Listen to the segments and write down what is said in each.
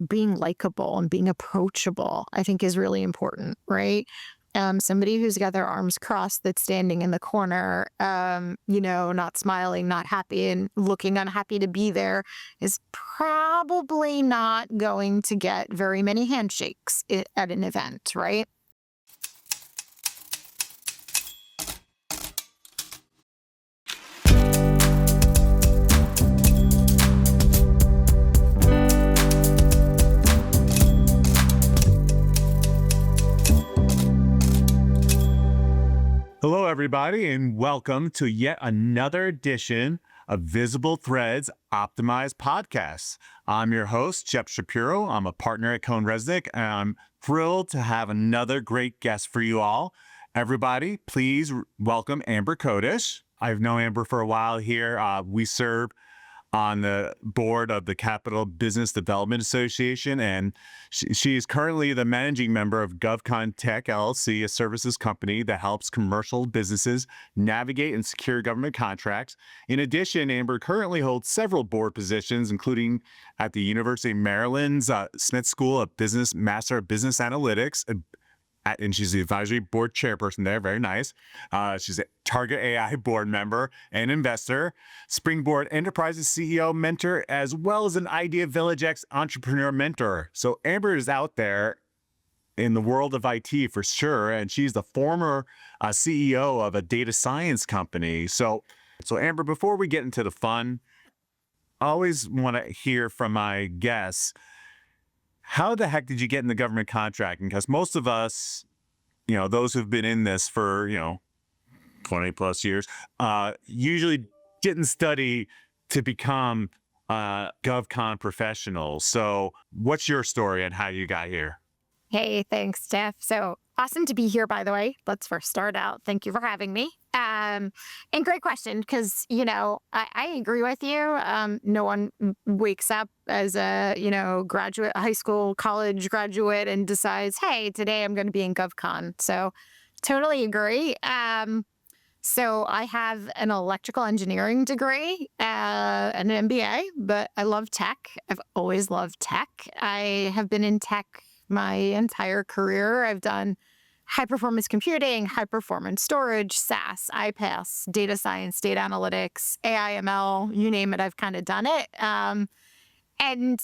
being likable and being approachable, I think is really important, right? Somebody who's got their arms crossed, that's standing in the corner, not smiling, not happy, and looking unhappy to be there is probably not going to get very many handshakes at an event, right? Hello, everybody, and welcome to yet another edition of VisibleThread's Optimized Podcast. I'm your host, Jeff Shapiro. I'm a partner at Rethink, and I'm thrilled to have another great guest for you all. Everybody, please welcome Amber Kodish. I've known Amber for a while here. We serve on the board of the Capital Business Development Association, and she is currently the managing member of GovCon Tech LLC, a services company that helps commercial businesses navigate and secure government contracts. In addition, Amber currently holds several board positions, including at the University of Maryland's Smith School of Business, Master of Business Analytics, and she's the advisory board chairperson there. Very nice. She's a Target AI board member and investor, Springboard Enterprises CEO mentor, as well as an Idea Village X entrepreneur mentor. So Amber is out there in the world of IT for sure, and she's the former CEO of a data science company. So Amber, before we get into the fun, I always want to hear from my guests, how the heck did you get in the government contracting? Because most of us, those who've been in this for, 20 plus years, usually didn't study to become GovCon professionals. So what's your story and how you got here? Hey, thanks, Jeff. So awesome to be here, by the way. Let's first start out. Thank you for having me. And great question, because, I agree with you. No one wakes up as a, graduate, high school, college graduate and decides, hey, today I'm going to be in GovCon. So totally agree. So I have an electrical engineering degree, and an MBA, but I love tech. I've always loved tech. I have been in tech my entire career. I've done high-performance computing, high-performance storage, SaaS, iPaaS, data science, data analytics, AI, ML, you name it, I've kind of done it. And,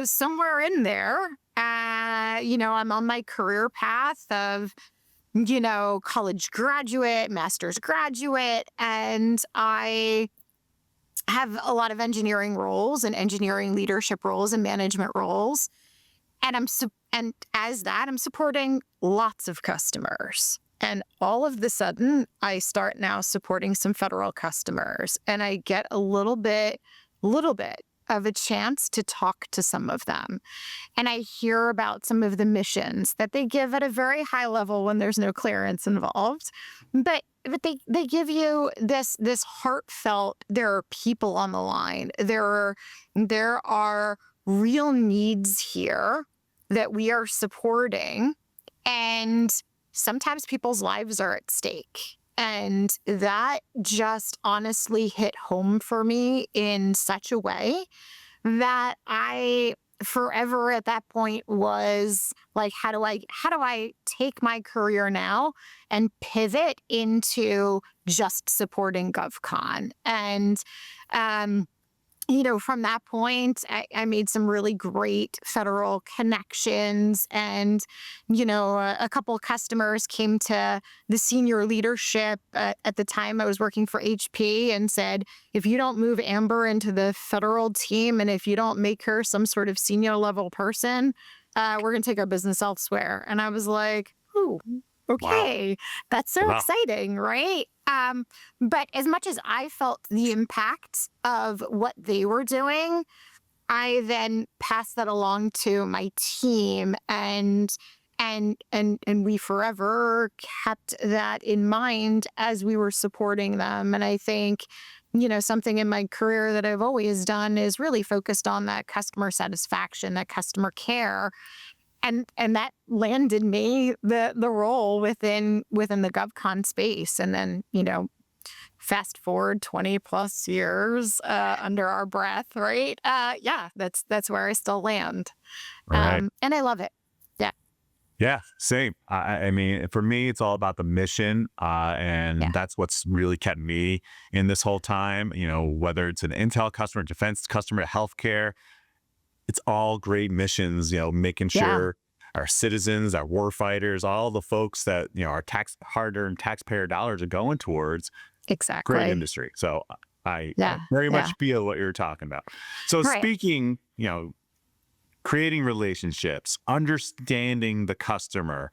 somewhere in there, I'm on my career path of, college graduate, master's graduate, and I have a lot of engineering roles and engineering leadership roles and management roles. And I'm supporting lots of customers. And all of the sudden, I start now supporting some federal customers. And I get a little bit of a chance to talk to some of them. And I hear about some of the missions that they give at a very high level when there's no clearance involved. But they give you this heartfelt, there are people on the line. There are real needs here that we are supporting, and sometimes people's lives are at stake. And that just honestly hit home for me in such a way that I forever at that point was like, how do I take my career now and pivot into just supporting GovCon? And from that point, I made some really great federal connections, and, a couple of customers came to the senior leadership at the time I was working for HP and said, if you don't move Amber into the federal team and if you don't make her some sort of senior level person, we're going to take our business elsewhere. And I was like, ooh, okay, wow. That's so exciting, right? But as much as I felt the impact of what they were doing, I then passed that along to my team, and we forever kept that in mind as we were supporting them. And I think, something in my career that I've always done is really focused on that customer satisfaction, that customer care. And that landed me the role within the GovCon space. And then, fast forward 20 plus years under our breath, right? Yeah, that's where I still land. Right. And I love it. Yeah. Yeah, same. I mean, for me, it's all about the mission, Yeah. and that's what's really kept me in this whole time. Whether it's an intel customer, defense customer, healthcare, it's all great missions. Making Yeah. sure our citizens, our war fighters, all the folks that our hard-earned taxpayer dollars are going towards, great Exactly. industry. So I Yeah. very Yeah. much feel what you're talking about. So Right. speaking, creating relationships, understanding the customer.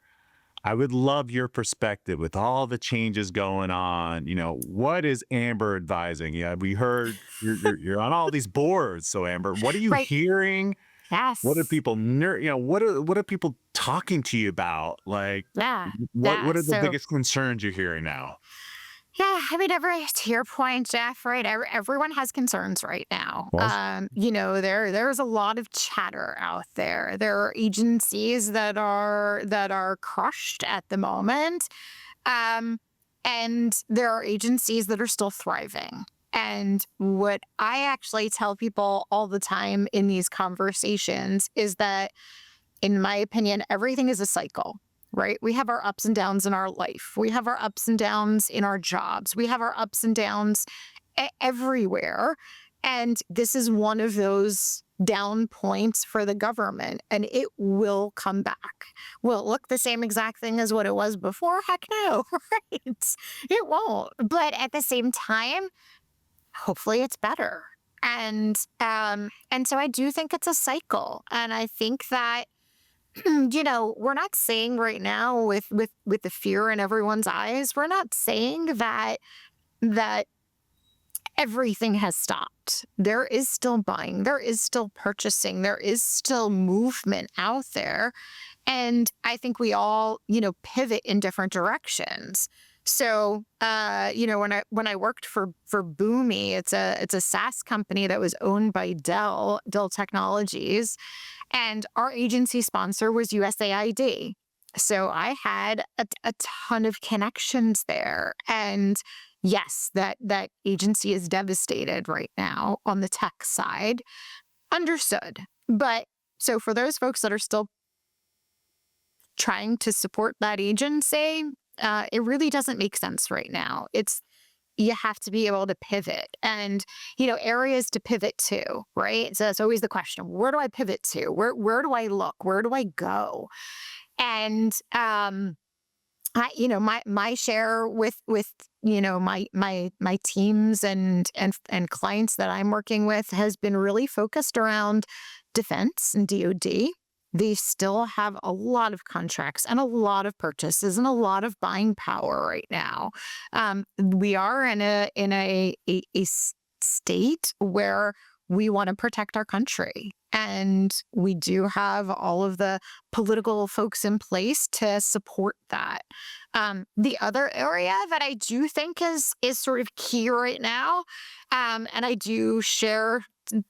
I would love your perspective with all the changes going on. What is Amber advising? Yeah, we heard you're on all these boards. So Amber, what are you Right. hearing? What are Yes. people what are people talking to you about? Like, Yeah. what Yeah. are the So, biggest concerns you're hearing now? yeah, I mean, to your point, Jeff, right? Everyone has concerns right now. Well, There's a lot of chatter out there. There are agencies that are crushed at the moment, um, and there are agencies that are still thriving. And what I actually tell people all the time in these conversations is that, in my opinion, everything is a cycle, right? We have our ups and downs in our life. We have our ups and downs in our jobs. We have our ups and downs everywhere. And this is one of those down points for the government, and it will come back. Will it look the same exact thing as what it was before? Heck no, right? It won't. But at the same time, hopefully it's better. And so I do think it's a cycle. And I think that we're not saying right now with the fear in everyone's eyes, we're not saying that everything has stopped. There is still buying, there is still purchasing, there is still movement out there. And I think we all, pivot in different directions. So, when I worked for Boomi, it's a SaaS company that was owned by Dell Technologies, and our agency sponsor was USAID. So I had a ton of connections there. And yes, that agency is devastated right now on the tech side. Understood. But so for those folks that are still trying to support that agency, it really doesn't make sense right now. You have to be able to pivot and, areas to pivot to, right? So that's always the question. Where do I pivot to? Where do I look? Where do I go? And, my share with my teams and clients that I'm working with has been really focused around defense and DoD. They still have a lot of contracts and a lot of purchases and a lot of buying power right now. We are in a state where we want to protect our country. And we do have all of the political folks in place to support that. The other area that I do think is sort of key right now, and I do share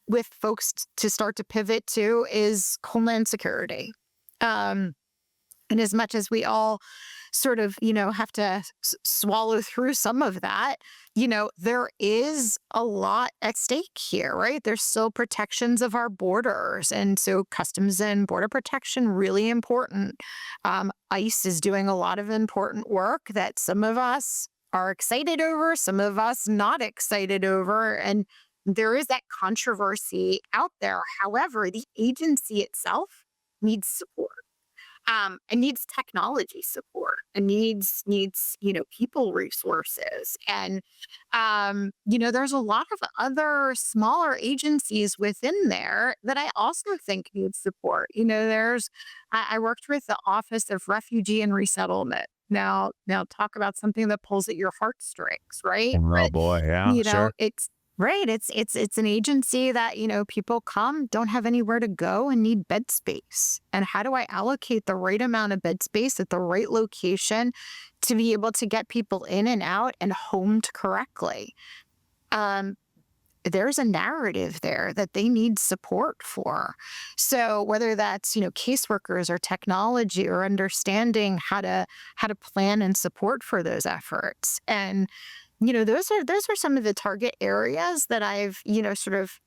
with folks to start to pivot to, is homeland security. And as much as we all sort of, have to swallow through some of that, there is a lot at stake here, right? There's still protections of our borders. And so customs and border protection, really important. ICE is doing a lot of important work that some of us are excited over, some of us not excited over. And there is that controversy out there. However, the agency itself needs support. It needs technology support. It needs people resources, and there's a lot of other smaller agencies within there that I also think need support. I worked with the Office of Refugee and Resettlement. Now talk about something that pulls at your heartstrings, right? Oh But boy, yeah, sure. it's right. It's an agency that, people come, don't have anywhere to go and need bed space. And how do I allocate the right amount of bed space at the right location to be able to get people in and out and homed correctly? There's a narrative there that they need support for. So whether that's, caseworkers or technology or understanding how to plan and support for those efforts. And those are some of the target areas that I've, sort of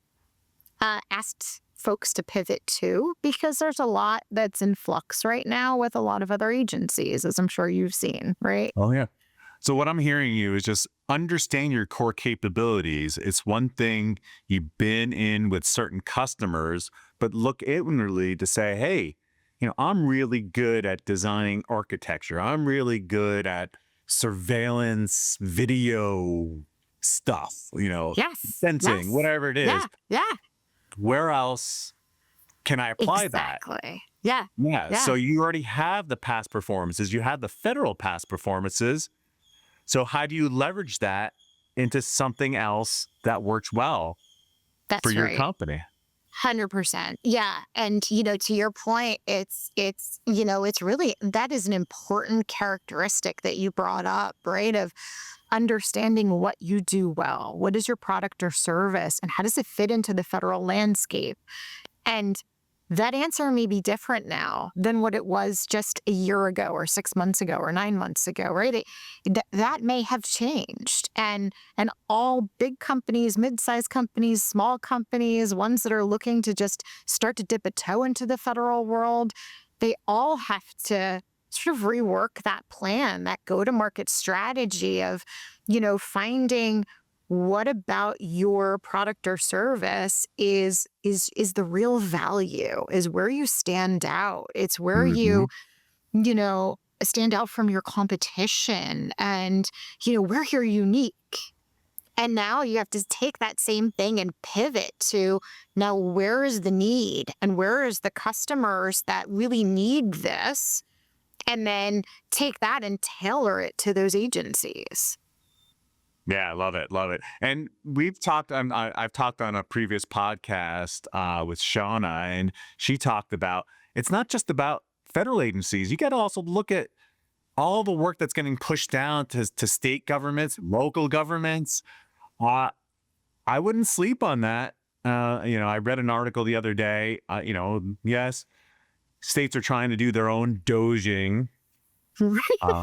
asked folks to pivot to, because there's a lot that's in flux right now with a lot of other agencies, as I'm sure you've seen, right? Oh, yeah. So what I'm hearing you is just understand your core capabilities. It's one thing you've been in with certain customers, but look inwardly to say, hey, I'm really good at designing architecture. I'm really good at surveillance video stuff, Yes. sensing, Yes. whatever it is. Yeah. Yeah. Where else can I apply that? Exactly. Yeah. Yeah. Yeah. So you already have the past performances. You have the federal past performances. So how do you leverage that into something else that works well for That's your right. company? 100%. Yeah. And, to your point, it's really, that is an important characteristic that you brought up, right? Of understanding what you do well. What is your product or service, and how does it fit into the federal landscape? And that answer may be different now than what it was just a year ago or 6 months ago or 9 months ago, right? That may have changed. And all big companies, mid-sized companies, small companies, ones that are looking to just start to dip a toe into the federal world, they all have to sort of rework that plan, that go-to-market strategy of, finding what about your product or service is the real value, is where you stand out. It's where Mhm. you stand out from your competition, and, where you're unique. And now you have to take that same thing and pivot to, now where is the need, and where is the customers that really need this? And then take that and tailor it to those agencies. Yeah, I love it. Love it. And we've talked, I've talked on a previous podcast with Shauna, and she talked about, it's not just about federal agencies. You got to also look at all the work that's getting pushed down to state governments, local governments. I wouldn't sleep on that. I read an article the other day, yes, states are trying to do their own doging. Right.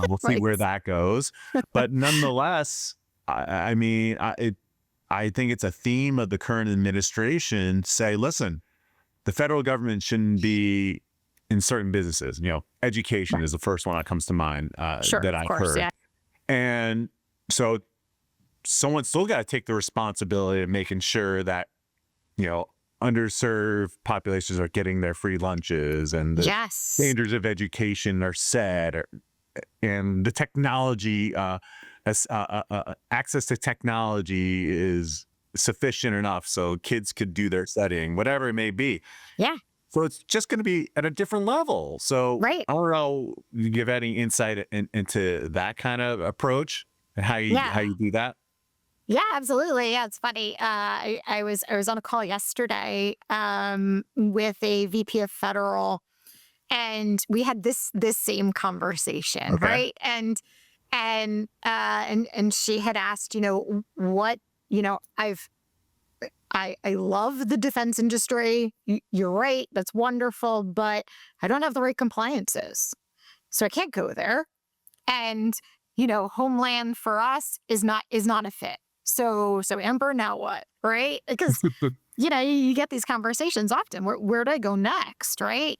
We'll see Right. where that goes. But nonetheless, I mean, I think it's a theme of the current administration to say, listen, the federal government shouldn't be in certain businesses. Education Right. is the first one that comes to mind Sure. that Of I've course. heard. Yeah. And so someone's still got to take the responsibility of making sure that, underserved populations are getting their free lunches, and the Yes. standards of education are set, and the technology, access to technology is sufficient enough so kids could do their studying, whatever it may be. Yeah. So it's just going to be at a different level. So Right. I don't know, you give any insight into that kind of approach and how you Yeah. do that? Yeah, absolutely. Yeah, it's funny. I was on a call yesterday with a VP of federal, and we had this same conversation, Okay. right? And she had asked, what, I love the defense industry. You're right, that's wonderful, but I don't have the right compliances, so I can't go there. And Homeland for us is not a fit. So Amber, now what, right? Because you get these conversations often. Where do I go next, right?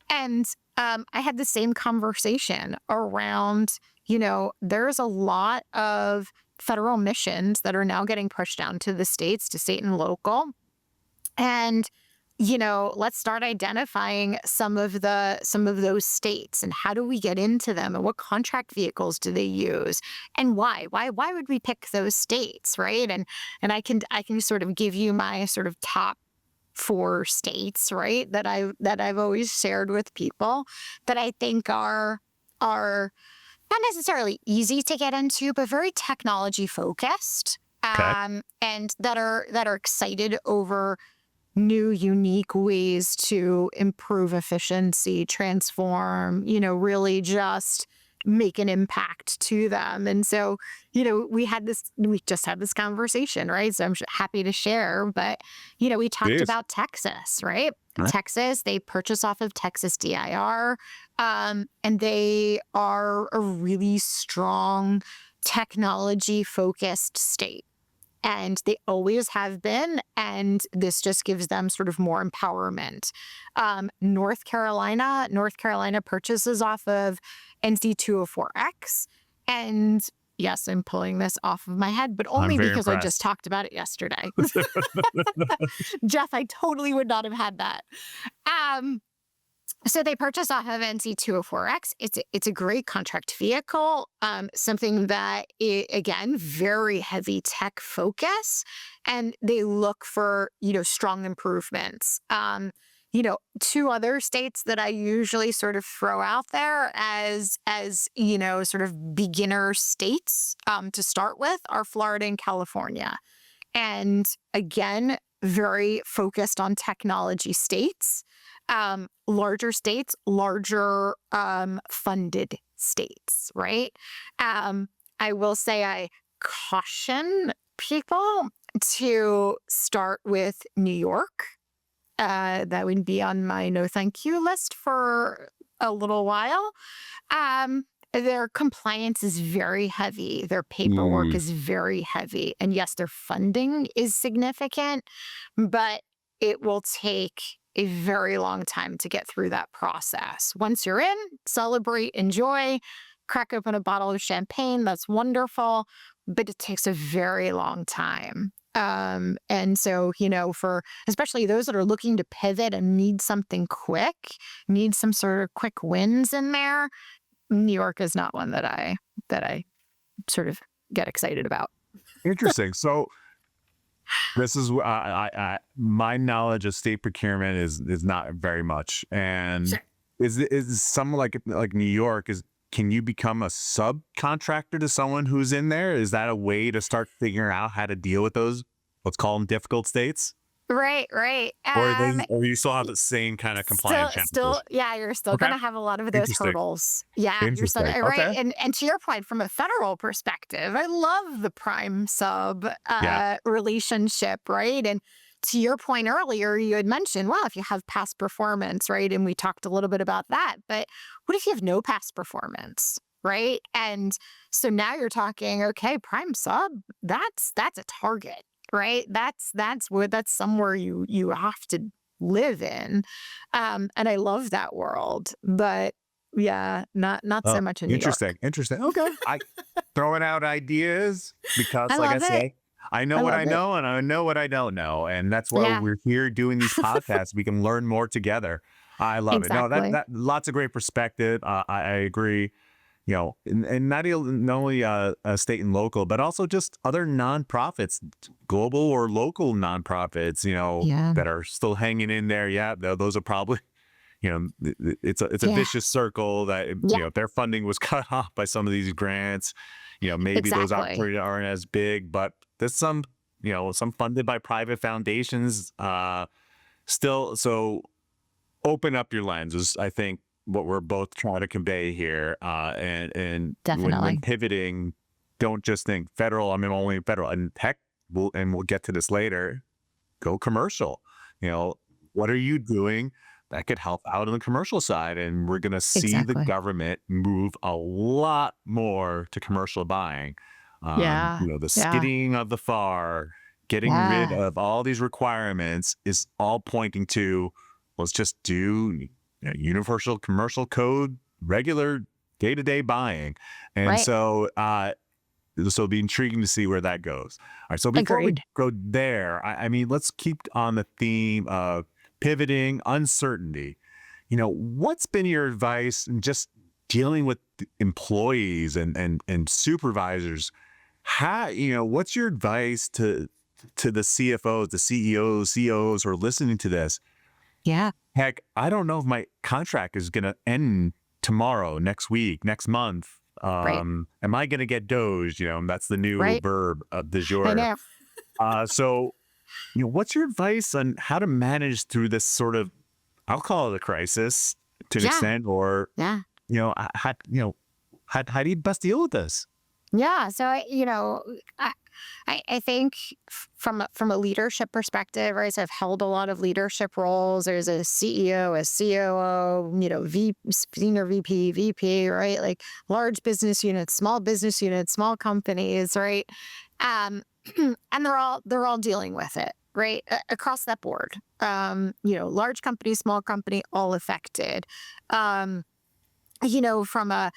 And I had the same conversation around, there's a lot of federal missions that are now getting pushed down to the states, to state and local. And, let's start identifying some of those states, and how do we get into them, and what contract vehicles do they use, and why would we pick those states, right? And I can sort of give you my sort of top 4 states, right, that I've always shared with people that I think are not necessarily easy to get into, but very technology focused, Okay. and that are excited over new, unique ways to improve efficiency, transform, really just make an impact to them. And so, we just had this conversation, right? So I'm happy to share, but, we talked Yes. about Texas, right? Right. Texas, they purchase off of Texas DIR, and they are a really strong technology-focused state. And they always have been, and this just gives them sort of more empowerment. North Carolina purchases off of NC 204X, and yes, I'm pulling this off of my head, but only because I just talked about it yesterday. Jeff, I totally would not have had that. So they purchase off of NC 204X. It's a great contract vehicle, something that, again, very heavy tech focus, and they look for, strong improvements. Two other states that I usually sort of throw out there as sort of beginner states to start with are Florida and California. And again, very focused on technology states. Larger states, larger funded states, right? I will say I caution people to start with New York. That would be on my no thank you list for a little while. Their compliance is very heavy. Their paperwork is very heavy. And yes, their funding is significant, but it will take a very long time to get through that process. Once you're in, celebrate, enjoy, crack open a bottle of champagne. That's wonderful, but it takes a very long time. And so, for especially those that are looking to pivot and need something quick, need some sort of quick wins in there, New York is not one that I sort of get excited about. Interesting. So this is my knowledge of state procurement is not very much. And Sure. is someone like New York, can you become a subcontractor to someone who's in there? Is that a way to start figuring out how to deal with those, let's call them difficult states? Right. Or you still have the same kind of compliance challenges? You're still going to have a Relative to those hurdles. Yeah, you're still Interesting. right. Okay. And to your point, from a federal perspective, I love the prime sub relationship, right? And to your point earlier, you had mentioned, well, if you have past performance, right? And we talked a little bit about that. But what if you have no past performance, right? And so now you're talking, okay, prime sub, that's a target. Right. That's somewhere you have to live in. And I love that world. But yeah, not so much in New York. Interesting. Okay. I throwing out ideas because I like I love say, it. I know what I know and I know what I don't know. And that's why we're here doing these podcasts. We can learn more together. I love it. No, that lots of great perspective. I agree. And not only state and local, but also just other nonprofits, global or local nonprofits, that are still hanging in there. Yeah, those are probably, it's a vicious circle that, if their funding was cut off by some of these grants, maybe those opportunities aren't as big, but there's some funded by private foundations still. So open up your lenses, I think, what we're both trying to convey here. And when pivoting, don't just think federal, only federal. And heck, we'll get to this later, go commercial. What are you doing that could help out on the commercial side? And we're going to see the government move a lot more to commercial buying. The skidding of the FAR, getting rid of all these requirements is all pointing to, let's just do universal commercial code, regular day-to-day buying. And so it'll be intriguing to see where that goes. All right. So before we go there, let's keep on the theme of pivoting, uncertainty. What's been your advice in just dealing with employees and supervisors? How, what's your advice to the CFOs, the CEOs, COOs who are listening to this? Yeah. Heck, I don't know if my contract is going to end tomorrow, next week, next month. Am I going to get dozed? That's the new verb of du jour. I know. So, what's your advice on how to manage through this sort of, I'll call it a crisis to an extent, or, how do you best deal with this? Yeah. So, I think from a leadership perspective, right? So I've held a lot of leadership roles. There's a CEO, a COO, senior VP, VP, right? Like large business units, small companies, right? Um, and they're all dealing with it, right? Across that board. Large company, small company, all affected. From a,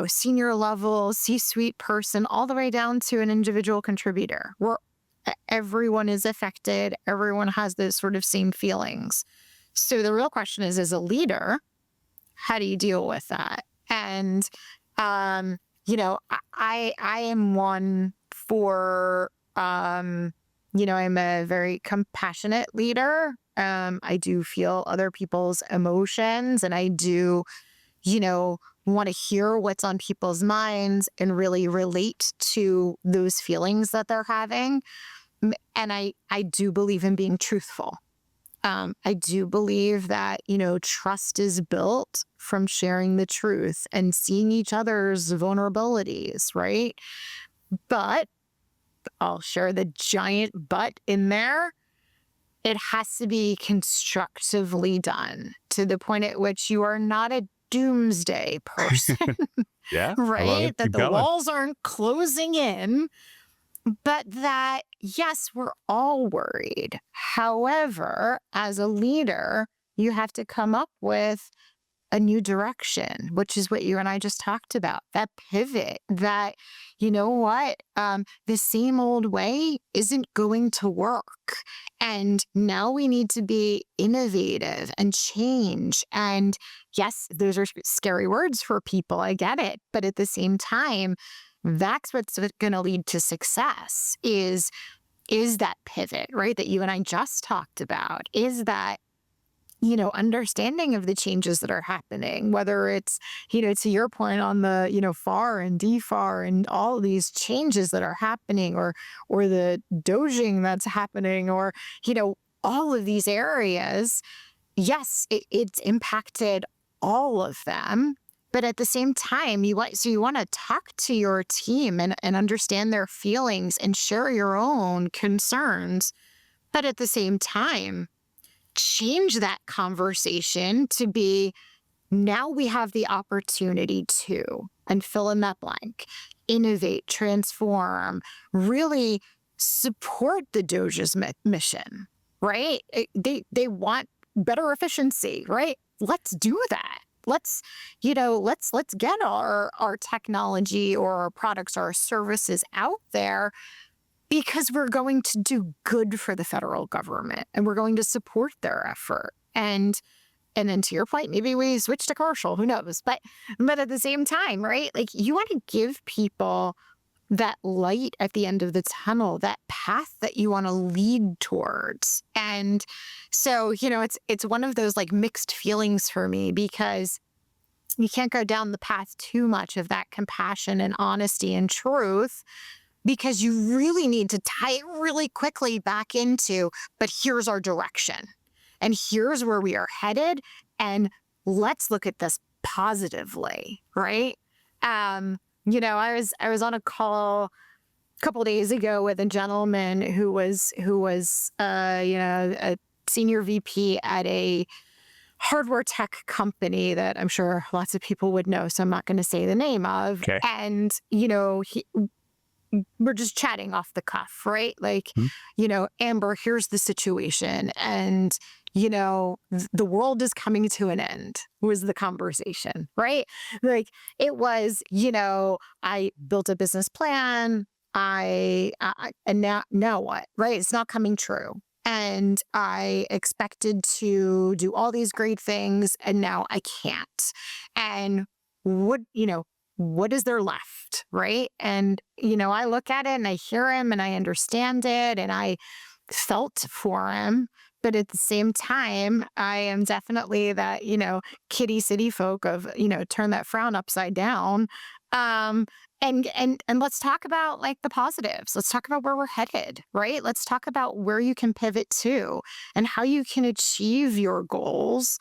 senior level C-suite person all the way down to an individual contributor, where everyone is affected. Everyone has those sort of same feelings. So the real question is, as a leader, how do you deal with that? And, I am one for, I'm a very compassionate leader. I do feel other people's emotions, and I do want to hear what's on people's minds and really relate to those feelings that they're having. And I do believe in being truthful. I do believe that, trust is built from sharing the truth and seeing each other's vulnerabilities, right? But I'll share the giant but in there. It has to be constructively done to the point at which you are not a doomsday person, Yeah. I love right? it. That Keep the going. walls aren't closing in, but that, yes, we're all worried. However, as a leader, you have to come up with a new direction, which is what you and I just talked about, that pivot, that, the same old way isn't going to work. And now we need to be innovative and change. And yes, those are scary words for people. I get it. But at the same time, that's what's going to lead to success is that pivot, right? That you and I just talked about, is that understanding of the changes that are happening, whether it's, to your point on the, FAR and DFAR and all these changes that are happening, or the doging that's happening, or, all of these areas. Yes, it's impacted all of them. But at the same time, you want to talk to your team and understand their feelings and share your own concerns. But at the same time, change that conversation to be, now we have the opportunity to, and fill in that blank, innovate, transform, really support the Doge's mission, right? They want better efficiency, right? Let's do that. Let's get our technology or our products or our services out there, because we're going to do good for the federal government and we're going to support their effort. And then to your point, maybe we switch to commercial, who knows? But at the same time, right? Like, you want to give people that light at the end of the tunnel, that path that you want to lead towards. And so, it's one of those like mixed feelings for me, because you can't go down the path too much of that compassion and honesty and truth, because you really need to tie it really quickly back into, but here's our direction and here's where we are headed. And let's look at this positively, right? I was on a call a couple of days ago with a gentleman who was a senior VP at a hardware tech company that I'm sure lots of people would know, so I'm not going to say the name of. Okay. And, we're just chatting off the cuff, right? Like, Amber, here's the situation. And, the world is coming to an end, was the conversation, right? Like, it was, I built a business plan. And now what, right? It's not coming true. And I expected to do all these great things, and now I can't. And what is there left, right? And, I look at it and I hear him and I understand it and I felt for him. But at the same time, I am definitely that, kitty city folk of, turn that frown upside down. And let's talk about like the positives. Let's talk about where we're headed, right? Let's talk about where you can pivot to and how you can achieve your goals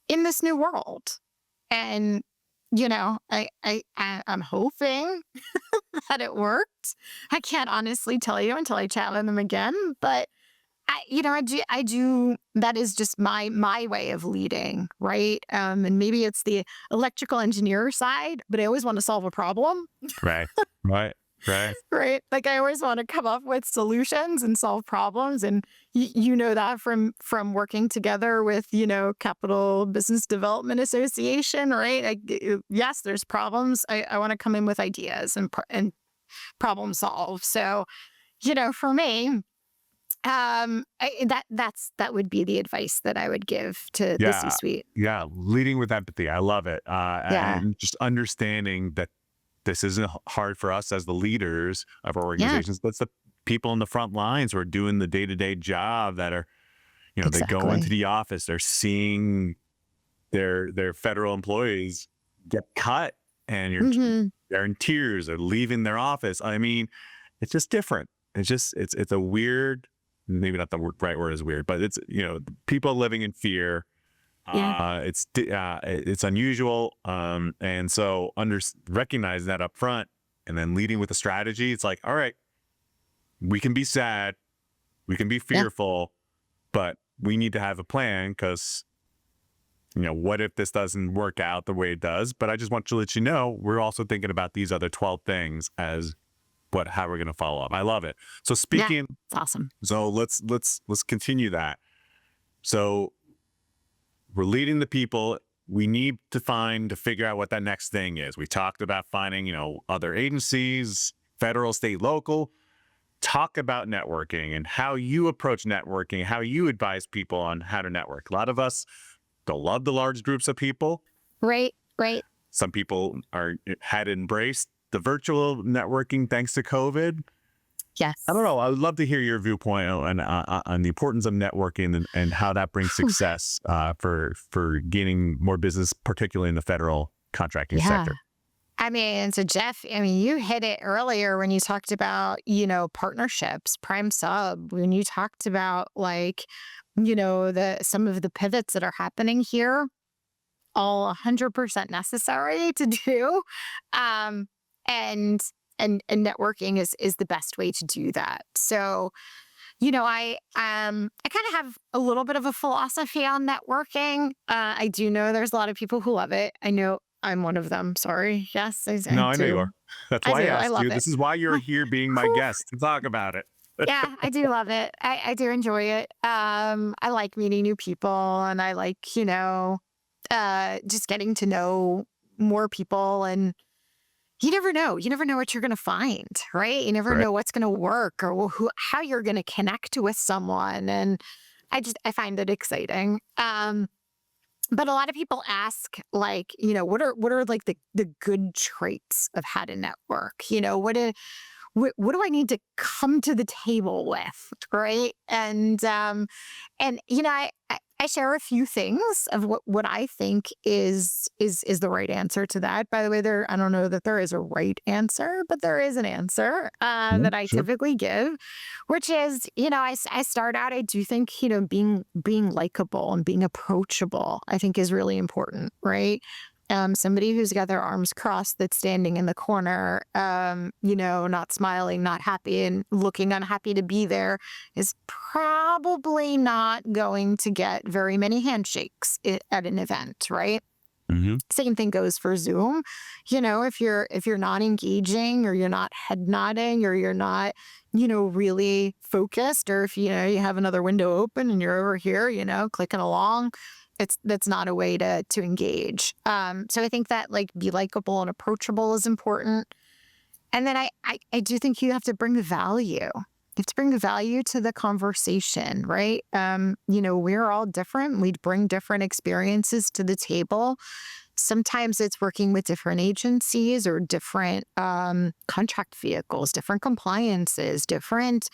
in this new world. And I'm hoping that it worked. I can't honestly tell you until I chat with them again, but I do. That is just my way of leading, right? And maybe it's the electrical engineer side, but I always want to solve a problem, Right. Right. Right. right? Like I always want to come up with solutions and solve problems, and you know that from working together with Capital Business Development Association, right? Yes, there's problems. I want to come in with ideas and problem solve. So for me. That would be the advice that I would give to the Yeah. C-suite. Yeah. Leading with empathy. I love it. Yeah. And just understanding that this isn't hard for us as the leaders of our Yeah, organizations, but it's the people in the front lines who are doing the day-to-day job that are, they go into exactly. the office, they're seeing their federal employees get cut, and hmm they're in tears, they're leaving their office. I mean, it's just different. It's a weird, maybe not the right word is weird, but it's, people living in fear. Yeah. It's unusual. And so recognizing that up front and then leading with a strategy, it's like, all right, we can be sad, we can be Yeah. fearful, but we need to have a plan because, what if this doesn't work out the way it does? But I just want to let you know, we're also thinking about these other 12 things as how we're going to follow up. I love it. So Yeah. speaking, It's awesome. so let's continue that. So we're leading the people. We need to figure out what that next thing is. We talked about finding, other agencies, federal, state, local. Talk about networking and how you approach networking, how you advise people on how to network. A lot of us don't love the large groups of people. Right. Right. Some people had embraced the virtual networking thanks to COVID. Yes. I don't know. I would love to hear your viewpoint on the importance of networking and how that brings success for gaining more business, particularly in the federal contracting Yeah. sector. I mean, so Jeff, you hit it earlier when you talked about, partnerships, prime sub, when you talked about some of the pivots that are happening here, all 100% necessary to do. Um, and and networking is the best way to do that. So, I kind of have a little bit of a philosophy on networking. I do know there's a lot of people who love it. I know I'm one of them. Sorry. Yes, I No, I know you do. are. That's I why I do. I asked you. love it. This is why you're here being my Whew. guest to talk about it. Yeah, I do love it. I do enjoy it. I like meeting new people, and I like, just getting to know more people. And you never know. You never know what you're going to find, right? You never Right. know what's going to work or how you're going to connect with someone. And I find it exciting. But a lot of people ask, like, what are like the good traits of how to network? What do I need to come to the table with, right? And I share a few things of what I think is the right answer to that. By the way, I don't know that there is a right answer, but there is an answer Yeah, that I sure. typically give, which is, I start out, I do think, being likable and being approachable, I think is really important, right? Somebody who's got their arms crossed, that's standing in the corner, not smiling, not happy, and looking unhappy to be there, is probably not going to get very many handshakes at an event, right? Mm-hmm. Same thing goes for Zoom. If you're not engaging, or you're not head nodding, or you're not, really focused, or if you have another window open and you're over here, clicking along, that's not a way to engage. So I think that, like, be likable and approachable is important. And then I do think you have to bring value. You have to bring value to the conversation, right? We're all different. We bring different experiences to the table. Sometimes it's working with different agencies or different contract vehicles, different compliances, different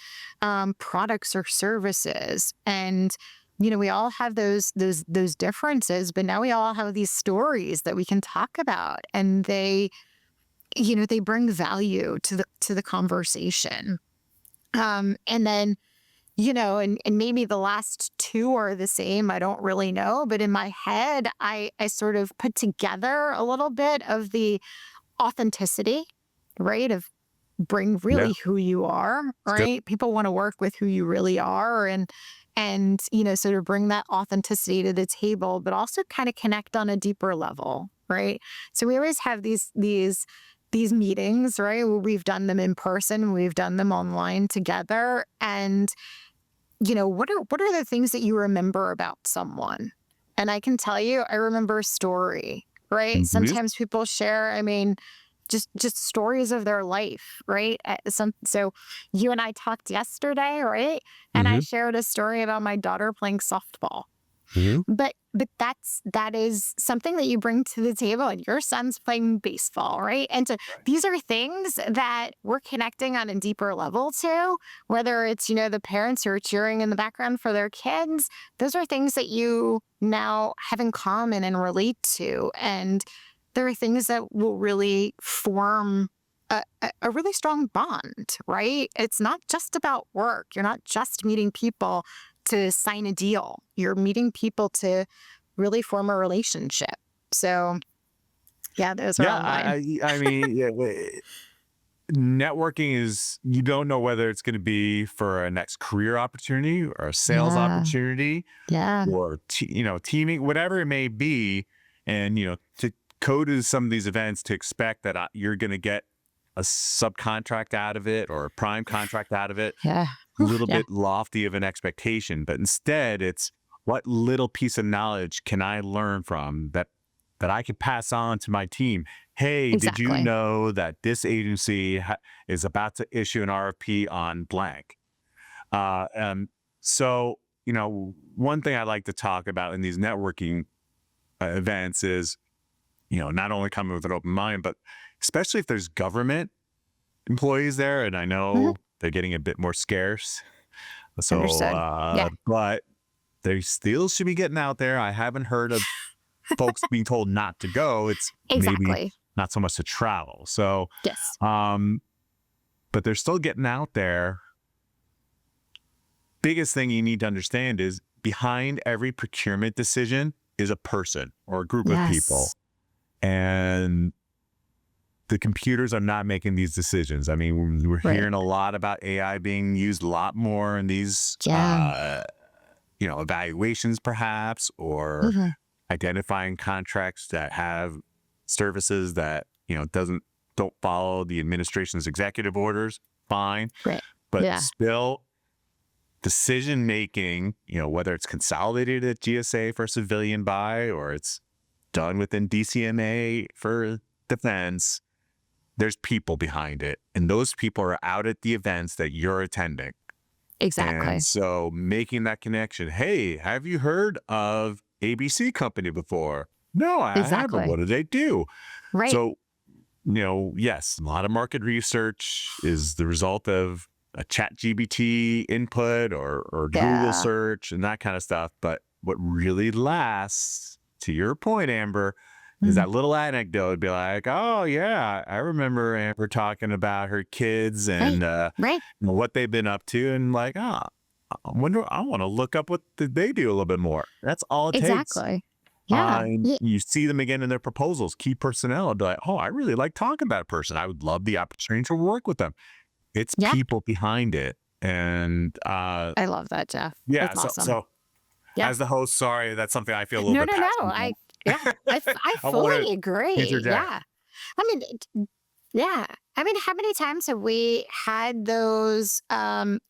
products or services. And we all have those differences, but now we all have these stories that we can talk about, and they bring value to the conversation. And then and maybe the last two are the same. I don't really know. But in my head, I sort of put together a little bit of the authenticity, right? Of bring Yeah. really who you are, It's good. right? People want to work with who you really are and sort of bring that authenticity to the table, but also kind of connect on a deeper level, right? So we always have these meetings, right? Where we've done them in person, we've done them online together. And what are the things that you remember about someone? And I can tell you, I remember a story, right? Mhm. Sometimes people share, just stories of their life, right? So you and I talked yesterday, right? And I Mhm. shared a story about my daughter playing softball. Mhm. But that is something that you bring to the table, and your son's playing baseball, right? And so these are things that we're connecting on a deeper level to, whether it's, the parents who are cheering in the background for their kids. Those are things that you now have in common and relate to. And there are things that will really form a really strong bond, right? It's not just about work. You're not just meeting people to sign a deal. You're meeting people to really form a relationship. So, yeah, those are Yeah, all mine. I mean, yeah, networking is, you don't know whether it's going to be for a next career opportunity or a sales Yeah. opportunity Yeah. or teaming, whatever it may be. And to go to some of these events to expect that you're going to get a subcontract out of it or a prime contract out of it, Yeah. a little Yeah. bit lofty of an expectation. But instead, it's what little piece of knowledge can I learn from that I could pass on to my team. Hey, did you Exactly. know that this agency is about to issue an RFP on blank? Uh, um, so, one thing I like to talk about in these networking events is, not only coming with an open mind, but especially if there's government employees there, and I Mhm. know they're getting a bit more scarce. So, Understood. Yeah. but they still should be getting out there. I haven't heard of folks being told not to go. It's maybe Exactly. not so much to travel. So, Yes. um, but they're still getting out there. Biggest thing you need to understand is behind every procurement decision is a person or a group of people. Yes. And the computers are not making these decisions. I mean, we're Right. hearing a lot about AI being used a lot more in these, Yeah. evaluations, perhaps, or Mhm. identifying contracts that have services that don't follow the administration's executive orders. Fine, Right. but Yeah. still, decision making, whether it's consolidated at GSA for civilian buy or it's done within DCMA for defense, there's people behind it, and those people are out at the events that you're attending. And Exactly. so making that connection, hey, have you heard of ABC company before? No, I haven't. Exactly. What do they do? Right. So, yes, a lot of market research is the result of a chat GBT input or Google Yeah. search and that kind of stuff. But what really lasts, to your point, Amber, is Mhm. that little anecdote. Be like, oh yeah, I remember Amber talking about her kids Right. and Right. what they've been up to, and like, I wonder, I want to look up what did they do a little bit more. That's all it takes. Exactly. Yeah. And you see them again in their proposals, key personnel, and be like, oh, I really like talking about a person. I would love the opportunity to work with them. It's Yeah. people behind it. And I love that, Jeff. yeah, That's awesome. so Yeah. as the host, sorry, that's something I feel a little No, bit no, no. passionate Yeah, I about. I want to fully agree. interject. Yeah. I mean, yeah. How many times have we had those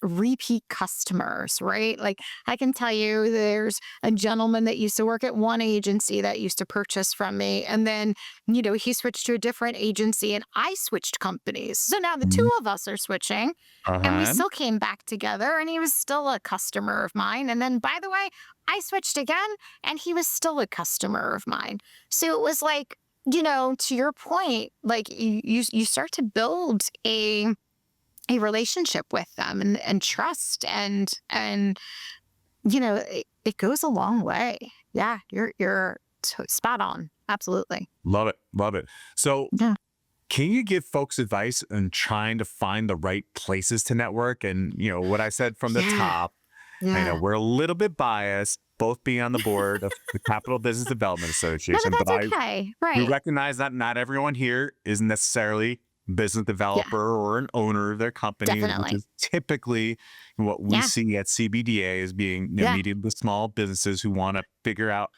repeat customers, right? Like, I can tell you there's a gentleman that used to work at one agency that used to purchase from me. And then, he switched to a different agency and I switched companies. So now the two of us are switching and we Uh-huh. still came back together and he was still a customer of mine. And then, by the way, I switched again and he was still a customer of mine. So it was like, to your point, like you start to build a relationship with them and trust and it goes a long way. Yeah, you're spot on. Absolutely. Love it. Love it. So Yeah. Can you give folks advice on trying to find the right places to network? And, what I said from the top, I know Yeah. we're a little bit biased, both being on the board of the Capital Business Development No, but Association, but that's okay. we Right. recognize that not everyone here is necessarily a business Yeah, developer or an owner of their company, which definitely. is typically what we Yeah. see at CBDA as being Yeah. medium to small businesses who want to figure out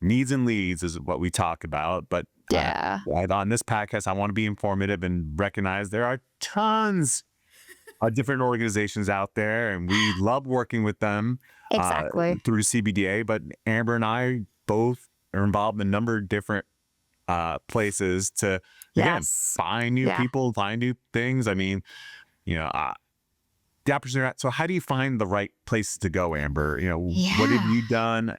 needs and leads is what we talk about. But Yeah. on this podcast, I want to be informative and recognize there are tons of different organizations out there, and we love working with them Exactly. through CBDA. But Amber and I both are involved in a number of different places to, again, Yes. find new Yeah. people, find new things. I mean, the opportunity. So how do you find the right places to go, Amber? What have Yeah. you done?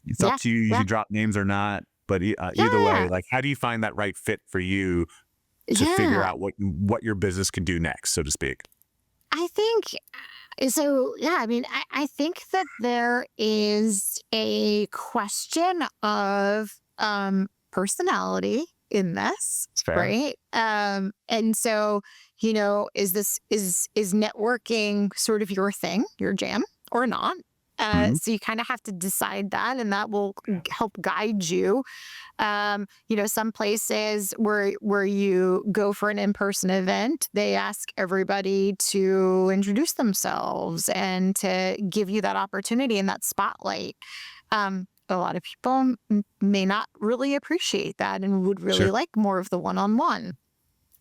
It's up Yeah. to you. You Yeah. can drop names or not, but either way, Yeah. like, how do you find that right fit for you to figure Yeah. out what your business can do next, so to speak? I think so. Yeah. I mean, I think that there is a question of personality in this, It's fair. right? And so, is networking sort of your thing, your jam, or not? Mhm. So you kind of have to decide that, and that will help guide you. Some places where you go for an in-person event, they ask everybody to introduce themselves and to give you that opportunity and that spotlight. A lot of people may not really appreciate that and would really Sure. like more of the one-on-one.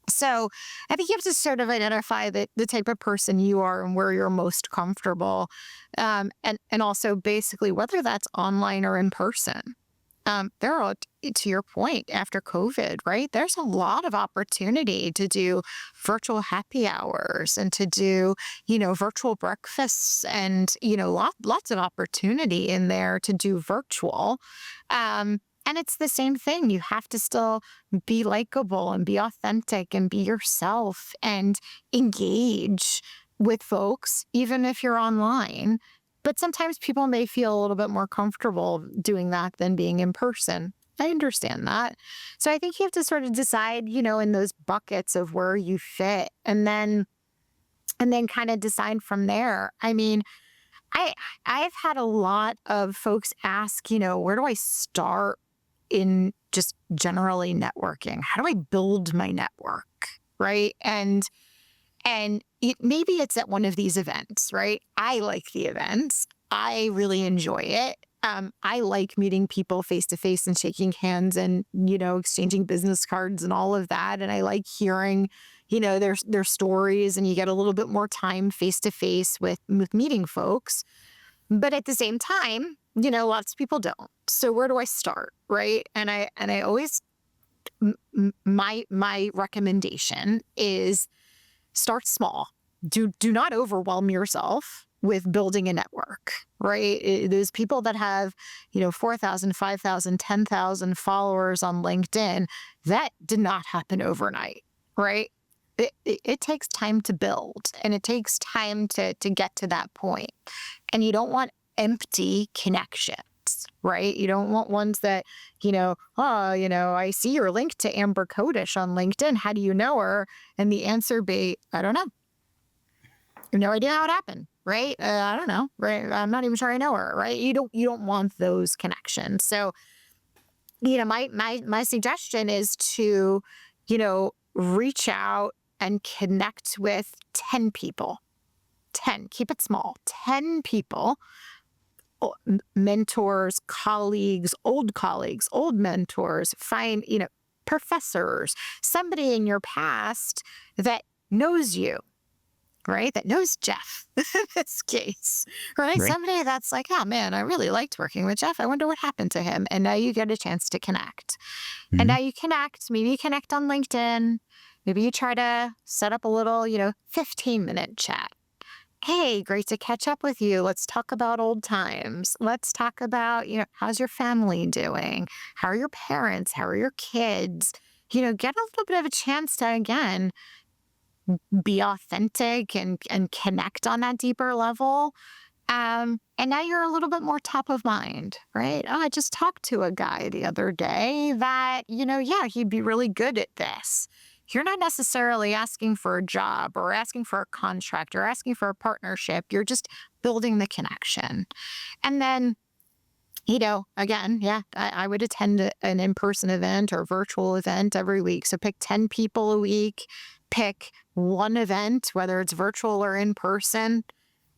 So I think you have to sort of identify the type of person you are and where you're most comfortable. And also basically whether that's online or in person. There are, to your point, after COVID, right? There's a lot of opportunity to do virtual happy hours and to do, virtual breakfasts and, lots of opportunity in there to do virtual. And it's the same thing. You have to still be likable and be authentic and be yourself and engage with folks, even if you're online. But sometimes people may feel a little bit more comfortable doing that than being in person. I understand that. So I think you have to sort of decide, in those buckets of where you fit and then kind of decide from there. I mean, I've had a lot of folks ask, where do I start in just generally networking? How do I build my network? Right. And maybe it's at one of these events, right? I like the events. I really enjoy it. I like meeting people face to face and shaking hands and, exchanging business cards and all of that. And I like hearing, their stories, and you get a little bit more time face to face with meeting folks. But at the same time, lots of people don't. So where do I start? Right. And I always, my recommendation is start small. Do not overwhelm yourself with building a network, right? There's people that have, 4,000, 5,000, 10,000 followers on LinkedIn. That did not happen overnight, right? It takes time to build, and it takes time to get to that point. And you don't want empty connections, right? You don't want ones that, I see you're linked to Amber Kodish on LinkedIn. How do you know her? And the answer be, I don't know. No idea how it happened, right? I don't know, right? I'm not even sure I know her, right? You don't want those connections. So, my suggestion is to, reach out and connect with 10 people. 10, keep it small. 10 people, mentors, colleagues, old mentors, find, professors, somebody in your past that knows you, right? That knows Jeff in this case, right? Right. Somebody that's like, oh man, I really liked working with Jeff. I wonder what happened to him. And now you get a chance to connect. And now you connect, maybe you connect on LinkedIn. Maybe you try to set up a little, 15-minute chat. Hey, great to catch up with you. Let's talk about old times. Let's talk about, how's your family doing? How are your parents? How are your kids? Get a little bit of a chance to, again, be authentic and connect on that deeper level. And now you're a little bit more top of mind, right? Oh, I just talked to a guy the other day that, yeah, he'd be really good at this. you're not necessarily asking for a job or asking for a contract or asking for a partnership. You're just building the connection. And then, again, I would attend an in-person event or virtual event every week. So pick 10 people a week, pick one event, whether it's virtual or in person.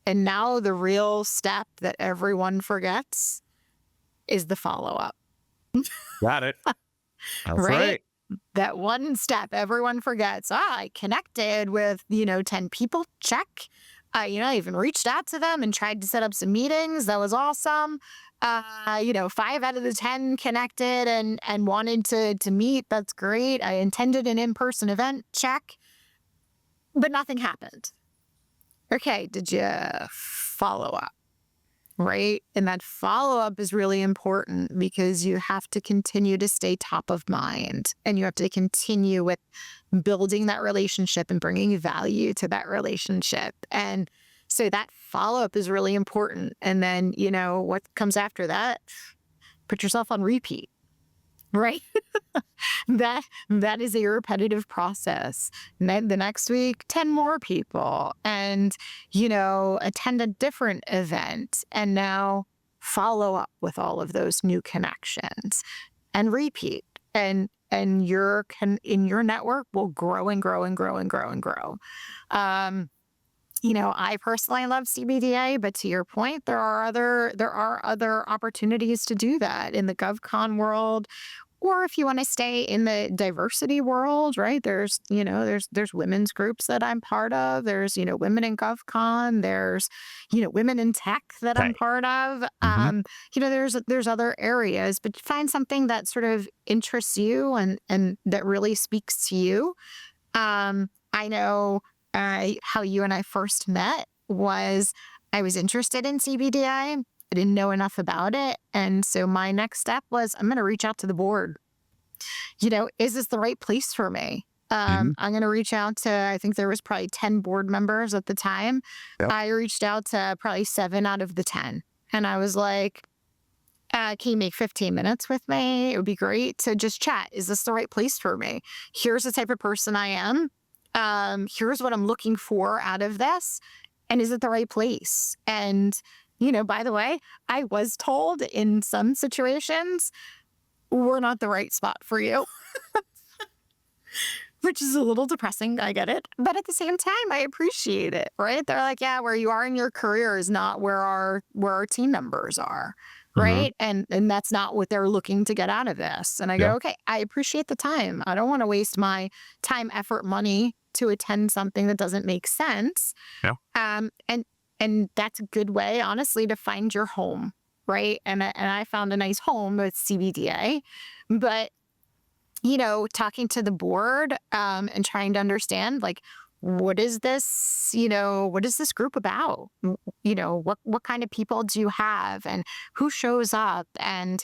And now the real step that everyone forgets is the follow-up. Got it. That's right? That one step everyone forgets. I connected with, 10 people. Check. I even reached out to them and tried to set up some meetings. That was awesome. 5 out of the 10 connected and wanted to meet. That's great. I attended an in-person event. Check. But nothing happened. Okay, did you follow up? Right? And that follow-up is really important because you have to continue to stay top of mind and you have to continue with building that relationship and bringing value to that relationship. And so that follow-up is really important. And then, what comes after that? Put yourself on repeat, right? That is a repetitive process. And then the next week, 10 more people and, attend a different event and now follow up with all of those new connections and repeat. And your network will grow and grow and grow and grow and grow. I personally love CBDA, but to your point, there are other opportunities to do that in the GovCon world. Or if you want to stay in the diversity world, right? There's women's groups that I'm part of. There's, women in GovCon. There's, women in tech that I'm part of. There's other areas, but find something that sort of interests you and that really speaks to you. I know how you and I first met was I was interested in CBDI. I didn't know enough about it. And so my next step was I'm going to reach out to the board. Is this the right place for me? I'm going to reach out to, I think there was probably 10 board members at the time. Yep. I reached out to probably 7 out of the 10. And I was like, can you make 15 minutes with me? It would be great to just chat. Is this the right place for me? Here's the type of person I am. Here's what I'm looking for out of this. And is it the right place? And by the way, I was told in some situations, we're not the right spot for you, which is a little depressing. I get it. But at the same time, I appreciate it, right? They're like, yeah, where you are in your career is not where our team members are, right? And that's not what they're looking to get out of this. And I go, okay, I appreciate the time. I don't want to waste my time, effort, money to attend something that doesn't make sense. Yeah. And that's a good way, honestly, to find your home, right? And I found a nice home with CBDA. But, talking to the board and trying to understand, like, what is this group about? What kind of people do you have and who shows up? And,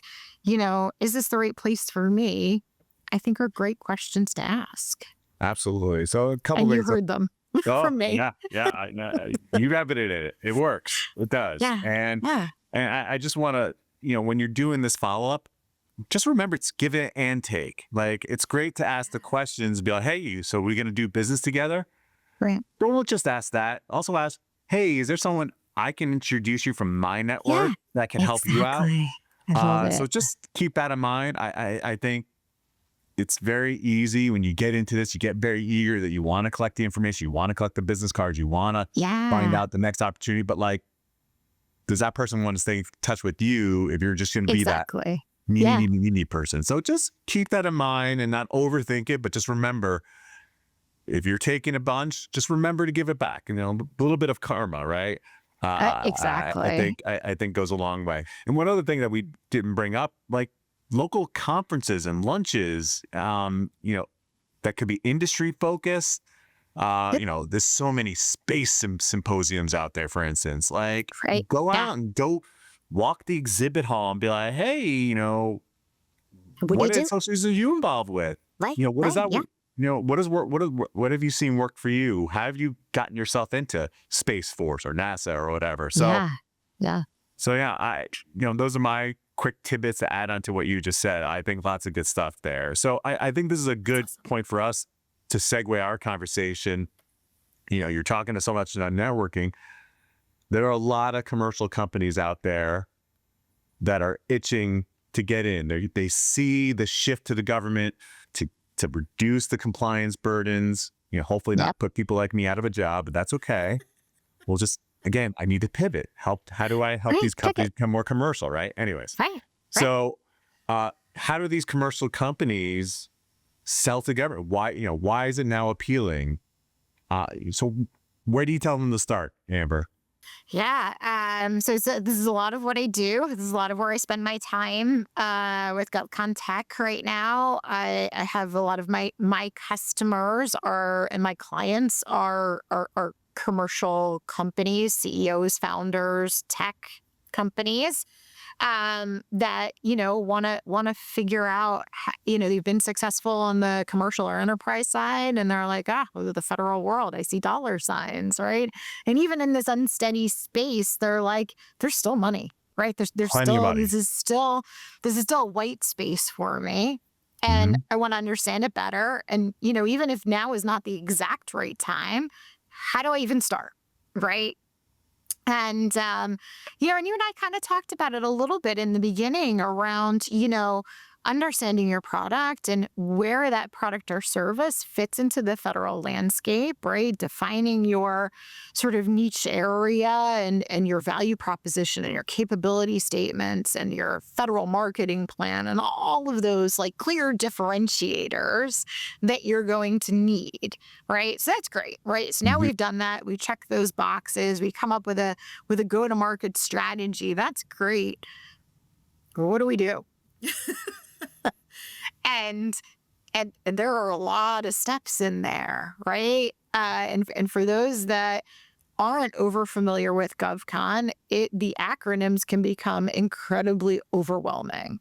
is this the right place for me? I think are great questions to ask. Absolutely. So a couple and things. You heard them. From me. Yeah. You evident it. It works. It does. Yeah. And I just want to, when you're doing this follow-up, just remember it's give it and take. Like, it's great to ask the questions, be like, hey, so we're going to do business together? Right. Don't just ask that. Also ask, hey, is there someone I can introduce you from my network that can help you out? I love it. So just keep that in mind. I think it's very easy when you get into this, you get very eager that you want to collect the information, you want to collect the business cards, you want to find out the next opportunity. But like, does that person want to stay in touch with you if you're just going to be that needy person? So just keep that in mind and not overthink it, but just remember, if you're taking a bunch, just remember to give it back. A little bit of karma, right? Exactly. I think goes a long way. And one other thing that we didn't bring up, like, local conferences and lunches, that could be industry focused. There's so many space symposiums out there, for instance. Like, go out and go walk the exhibit hall and be like, hey, what associations are you involved with? Right. What is that? What have you seen work for you? How have you gotten yourself into Space Force or NASA or whatever? So those are my quick tidbits to add on to what you just said. I think lots of good stuff there. So I think this is a good point for us to segue our conversation, you're talking to so much about networking. There are a lot of commercial companies out there that are itching to get in. They see the shift to the government to reduce the compliance burdens, hopefully not put people like me out of a job, but that's okay. We'll just, again, I need to pivot. How do I help these companies become more commercial, right? Anyways. Right. So how do these commercial companies sell to government? Why is it now appealing? So where do you tell them to start, Amber? Yeah. So this is a lot of what I do. This is a lot of where I spend my time with GovCon Tech right now. I have a lot of my customers and my clients are commercial companies, CEOs, founders, tech companies that want to figure out they've been successful on the commercial or enterprise side, and they're like, the federal world, I see dollar signs, right? And even in this unsteady space, they're like, there's still money, right? There's Plenty of money. This is still a white space for me. And I want to understand it better. And, even if now is not the exact right time, how do I even start? Right. And, and you and I kind of talked about it a little bit in the beginning around, understanding your product and where that product or service fits into the federal landscape, right? Defining your sort of niche area and your value proposition and your capability statements and your federal marketing plan and all of those like clear differentiators that you're going to need, right? So that's great, right? So now we've done that. We check those boxes. We come up with a go-to-market strategy. That's great. What do we do? And there are a lot of steps in there, right? And for those that aren't over familiar with GovCon, the acronyms can become incredibly overwhelming.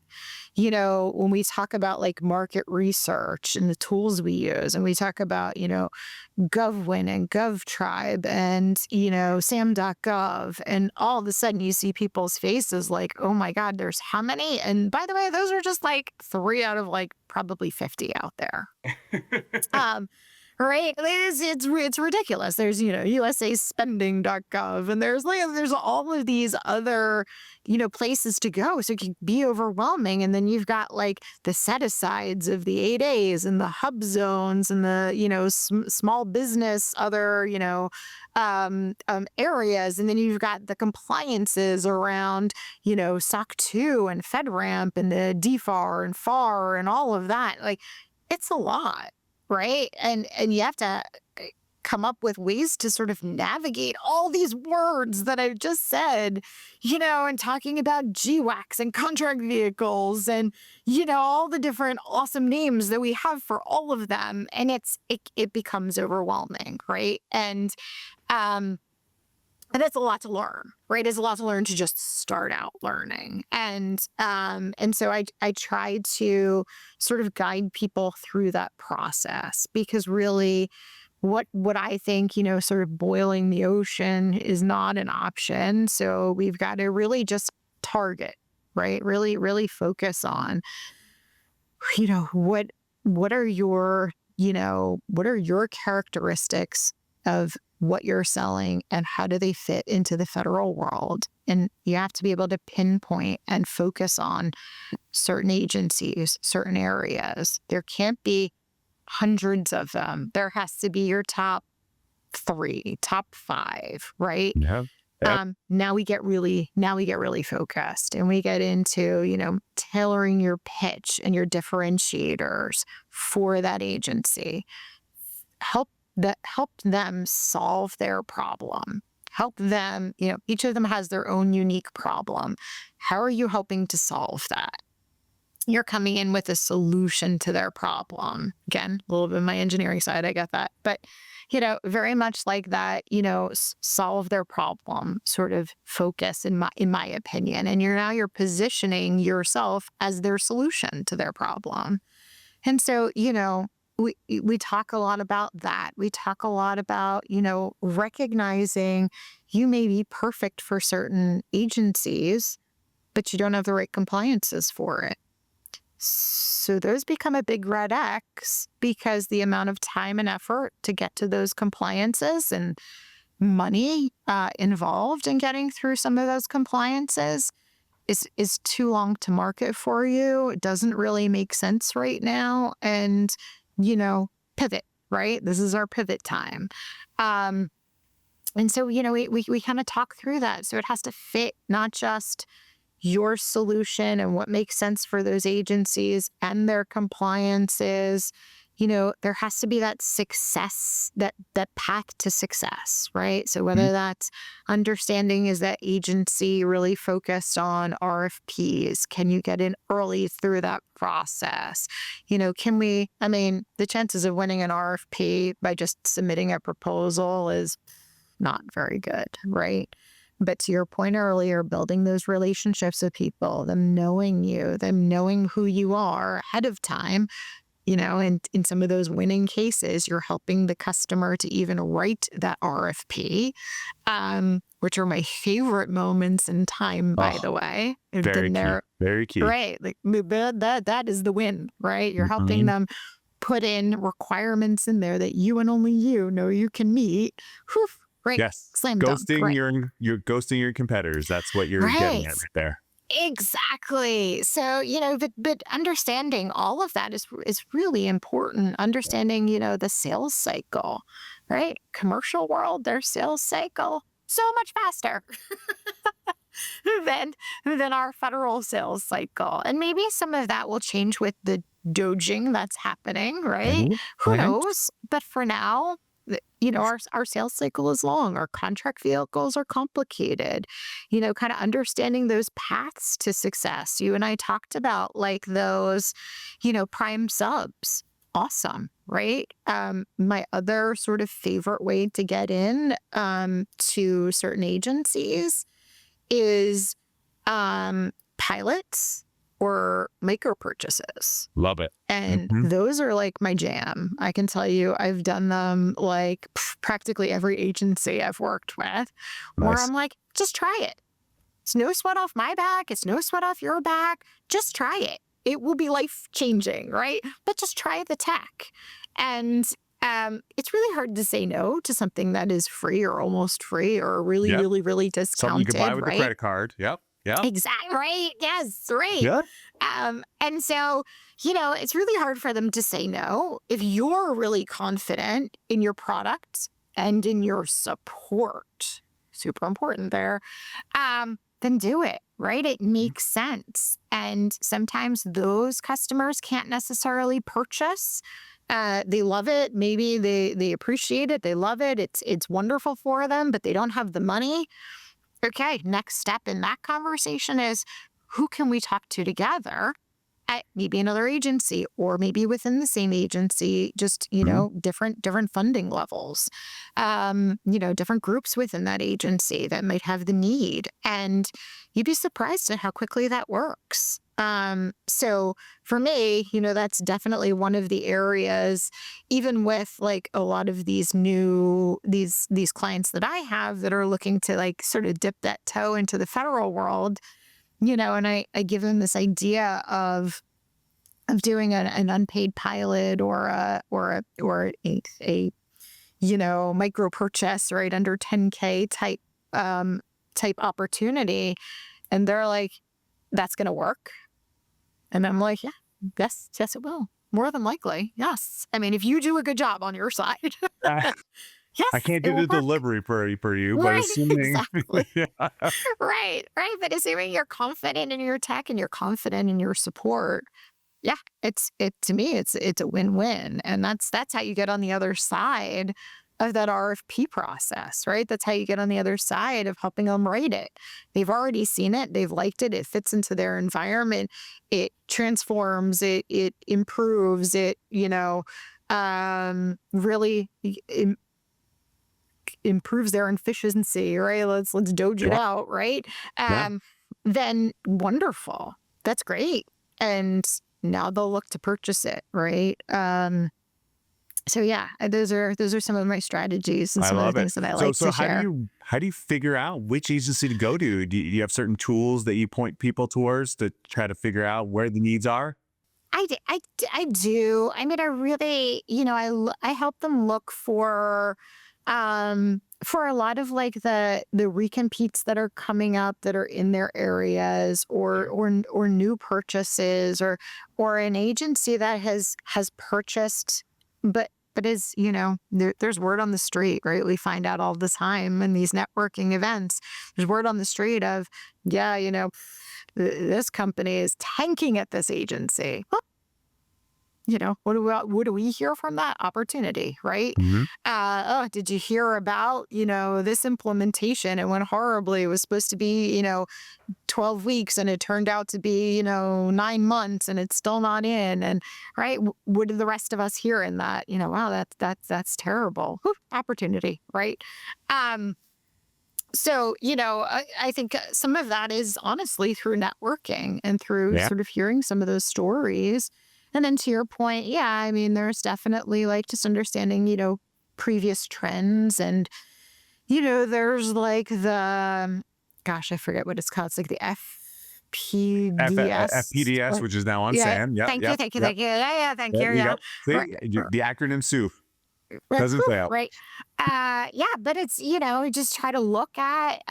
When we talk about like market research and the tools we use, and we talk about, GovWin and GovTribe and, SAM.gov, and all of a sudden you see people's faces like, oh my God, there's how many? And by the way, those are just like 3 out of like probably 50 out there. Right? It's ridiculous. There's, USAspending.gov, and there's all of these other, places to go. So it can be overwhelming. And then you've got like the set asides of the 8As and the hub zones and the, small business, other, areas. And then you've got the compliances around, SOC 2 and FedRAMP and the DFAR and FAR and all of that. Like, it's a lot. Right. And you have to come up with ways to sort of navigate all these words that I just said, and talking about GWACs and contract vehicles and, all the different awesome names that we have for all of them. And it becomes overwhelming. Right. And that's a lot to learn, right? It's a lot to learn to just start out learning. And so I try to sort of guide people through that process, because really what I think, sort of boiling the ocean is not an option. So we've got to really just target, right? Really, really focus on, what are your characteristics of what you're selling and how do they fit into the federal world? And you have to be able to pinpoint and focus on certain agencies, certain areas. There can't be hundreds of them. There has to be your top 3, top 5, right? Yeah. Now we get really focused, and we get into, tailoring your pitch and your differentiators for that agency. Help them solve their problem. Help them, each of them has their own unique problem. How are you helping to solve that? You're coming in with a solution to their problem. Again, a little bit of my engineering side, I get that. But, very much like that, solve their problem sort of focus in my opinion. And you're positioning yourself as their solution to their problem. And so, we talk a lot about that. We talk a lot about, recognizing you may be perfect for certain agencies, but you don't have the right compliances for it. So those become a big red X because the amount of time and effort to get to those compliances and money involved in getting through some of those compliances is too long to market for you. It doesn't really make sense right now. And, pivot, right? This is our pivot time. And so, we kind of talk through that. So it has to fit not just your solution and what makes sense for those agencies and their compliances. There has to be that success, that path to success, right? So whether that's understanding, is that agency really focused on RFPs? Can you get in early through that process? The chances of winning an RFP by just submitting a proposal is not very good, right? But to your point earlier, building those relationships with people, them knowing you, them knowing who you are ahead of time, and in some of those winning cases, you're helping the customer to even write that RFP, which are my favorite moments in time, by the way. Very key. Very key. Right. Like that is the win, right? You're helping them put in requirements in there that you and only you know you can meet. Whew, right. Yes. Slam dunk. Ghosting you're ghosting your competitors. That's what you're getting at right there. Exactly. So, but understanding all of that is really important. Understanding, the sales cycle, right? Commercial world, their sales cycle, so much faster than our federal sales cycle. And maybe some of that will change with the doging that's happening, right? Who knows? But for now, our sales cycle is long. Our contract vehicles are complicated. Kind of understanding those paths to success. You and I talked about like those, prime subs. Awesome, right? My other sort of favorite way to get in to certain agencies is pilots or micro purchases. Love it. And those are like my jam. I can tell you, I've done them like practically every agency I've worked with, where I'm like, just try it. It's no sweat off my back. It's no sweat off your back. Just try it. It will be life changing, right? But just try the tech. And it's really hard to say no to something that is free or almost free or really, really, really discounted. Something you can buy with a credit card. Yep. Yeah. Exactly. Right. Yes. Right. Yeah. And so, it's really hard for them to say no. If you're really confident in your product and in your support, super important there, then do it. Right. It makes sense. And sometimes those customers can't necessarily purchase. They love it. Maybe they appreciate it. They love it. It's wonderful for them, but they don't have the money. Okay, next step in that conversation is who can we talk to together at maybe another agency or maybe within the same agency, just, different funding levels, different groups within that agency that might have the need. And you'd be surprised at how quickly that works. So for me, that's definitely one of the areas, even with like a lot of these these clients that I have that are looking to like sort of dip that toe into the federal world, and I give them this idea of doing an unpaid pilot or a micro purchase, right, under 10K type opportunity. And they're like, that's going to work. And I'm like, yeah, yes, it will. More than likely. Yes. I mean, if you do a good job on your side. Yes, I can't do the delivery for you, but assuming. Exactly. Right. But assuming you're confident in your tech and you're confident in your support, yeah, to me, it's a win-win. And that's how you get on the other side of that RFP process, right? That's how you get on the other side of helping them write it. They've already seen it. They've liked it. It fits into their environment. It transforms. It improves. It, really improves their efficiency, right? Let's doge it out, right? Then wonderful. That's great. And now they'll look to purchase it, right? So yeah, those are some of my strategies and some of the things that I like to share. How do you figure out which agency to go to? Do you have certain tools that you point people towards to try to figure out where the needs are? I do. I mean, I really, I help them look for a lot of like the recompetes that are coming up that are in their areas, or new purchases, or an agency that has purchased, but is, there's word on the street, right? We find out all the time in these networking events. There's word on the street of, yeah, this company is tanking at this agency. What do we hear from that? Opportunity, right? Mhm. Oh, did you hear about, this implementation? It went horribly. It was supposed to be, 12 weeks and it turned out to be, 9 months and it's still not in. And right. What did the rest of us hear in that? Wow, that's terrible. Whew, opportunity, right? So, I think some of that is honestly through networking and through Yeah. sort of hearing some of those stories. And then to your point, yeah, I mean, there's definitely like just understanding, previous trends. And, there's like gosh, I forget what it's called. It's like the FPDS. FPDS, which is now on Yeah. SAM. Yep. Thank you. Yep. Thank you. Yep. Thank you. Yeah. Thank There you. you Yeah. go. See, Right. the acronym soup doesn't fail. Right. Yeah, but it's, just try to look at,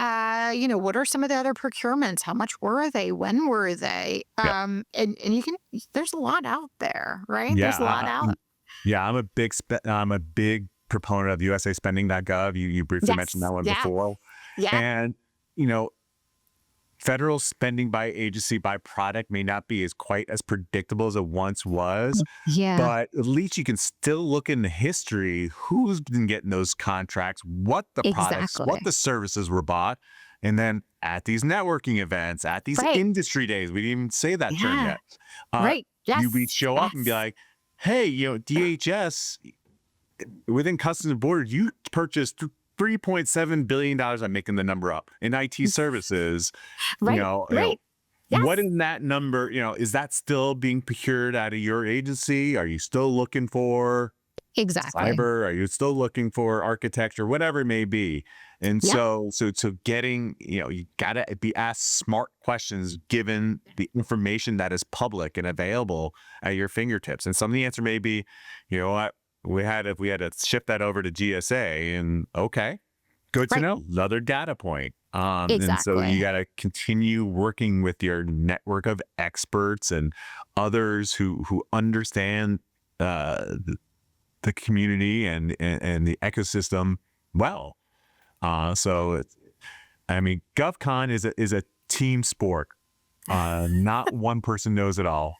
what are some of the other procurements? How much were they? When were they? Yep. And there's a lot out there, right? Yeah. There's a lot out. Yeah. I'm a big proponent of USA Spending.gov. You briefly mentioned that one before. Yeah. And, federal spending by agency by product may not be quite as predictable as it once was. Yeah. But at least you can still look into history, who's been getting those contracts, what the products, what the services were bought. And then at these networking events, at these industry days, we didn't even say that term yet. Right. Yes. We'd show up and be like, hey, DHS, within Customs and Borders, you purchased $3.7 billion, I'm making the number up, in IT services. Right. Yes. What is that number? Is that still being procured out of your agency? Are you still looking for cyber? Are you still looking for architecture? Whatever it may be. And so getting, you gotta be asked smart questions given the information that is public and available at your fingertips. And some of the answer may be, what? If we had to shift that over to GSA, and okay, good to know. Another data point. And so you got to continue working with your network of experts and others who understand the community and the ecosystem well. So GovCon is a team sport. Not one person knows it all.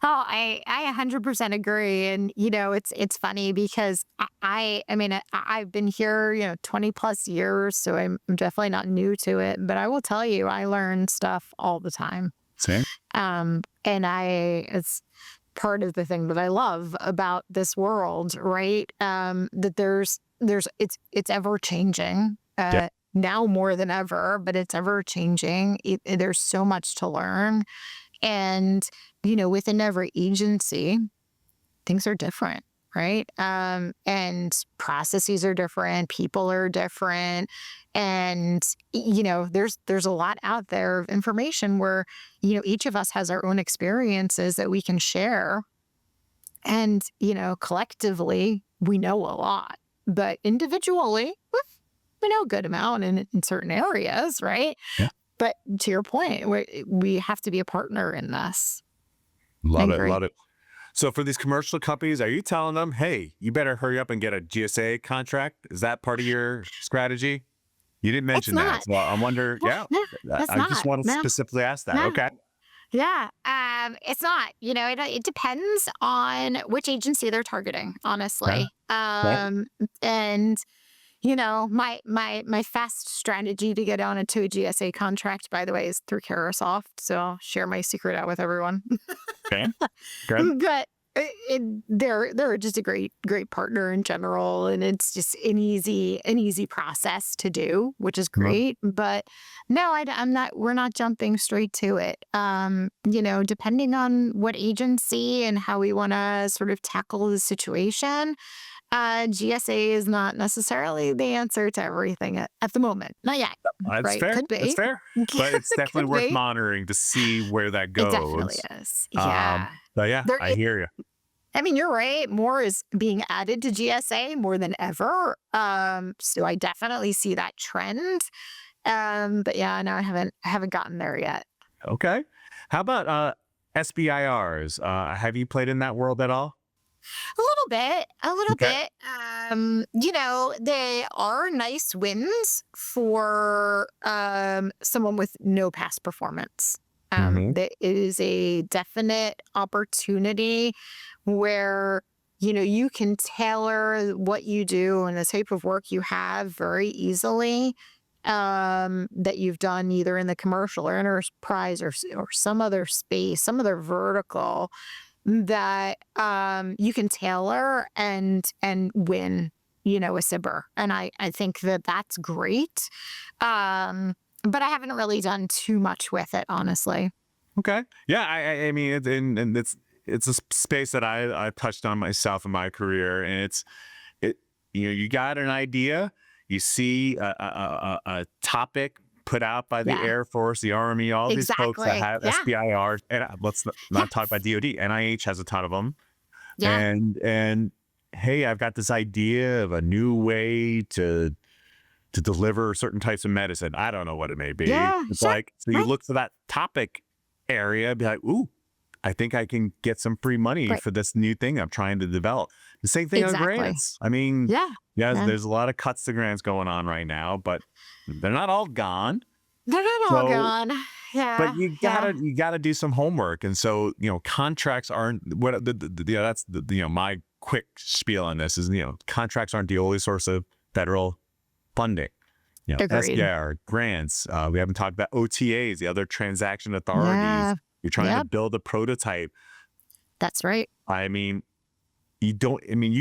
Oh, I 100% agree. And, it's funny because I've been here, 20 plus years, so I'm definitely not new to it. But I will tell you, I learn stuff all the time. Same. And it's part of the thing that I love about this world, right? That it's ever changing. Now more than ever, but it's ever changing. There's so much to learn. And, within every agency, things are different, right? And processes are different, people are different. And, there's a lot out there of information where, each of us has our own experiences that we can share. And, collectively, we know a lot. But individually, we know a good amount in certain areas, right? Yeah. But to your point, we have to be a partner in this. Love it. So for these commercial companies, are you telling them, hey, you better hurry up and get a GSA contract? Is that part of your strategy? You didn't mention that. So I wonder, I just want to specifically ask that. Okay. Yeah. It's not, it depends on which agency they're targeting, honestly. And my fast strategy to get onto a GSA contract, by the way, is through Carasoft. So I'll share my secret out with everyone. Okay. Good. But they're just a great partner in general, and it's just an easy process to do, which is great. But no, we're not jumping straight to it. Depending on what agency and how we want to sort of tackle the situation. GSA is not necessarily the answer to everything at the moment. Not yet. That's right? fair. Could be. That's fair. But it's definitely worth monitoring to see where that goes. It definitely is. Yeah. So yeah, There, I hear you. I mean, you're right. More is being added to GSA more than ever. So I definitely see that trend. But yeah, no, I haven't gotten there yet. Okay. How about SBIRs? Have you played in that world at all? A little bit, a little Okay. bit. They are nice wins for someone with no past performance. Hmm. There is a definite opportunity where you can tailor what you do and the type of work you have very easily. That you've done either in the commercial or enterprise or some other space, some other vertical that you can tailor and win, a SBIR. And I think that that's great. But I haven't really done too much with it, honestly. Okay. Yeah. I mean, and it's a space that I've touched on myself in my career, and it you got an idea, you see a topic put out by the Yeah, Air Force, the Army, all these folks that exactly. have Yeah. SBIRs, and let's Yeah. not talk about DoD. NIH has a ton of them, Yeah. and hey, I've got this idea of a new way to deliver certain types of medicine. I don't know what it may be. Yeah. It's Sure. like, so you Right. look for that topic area, be like, ooh, I think I can get some free money Right. for this new thing I'm trying to develop. The same thing on Exactly. grants. I mean, Yeah. yes, Yeah. there's a lot of cuts to grants going on right now, but they're not all gone. They're not all So, gone. but Yeah. you Yeah. gotta do some homework. And so, contracts aren't what that's my quick spiel on this is, contracts aren't the only source of federal funding. Agreed. SBIR, grants. We haven't talked about OTAs, the other transaction authorities. Yeah. You're trying Yeah. to build a prototype. That's right. I mean, you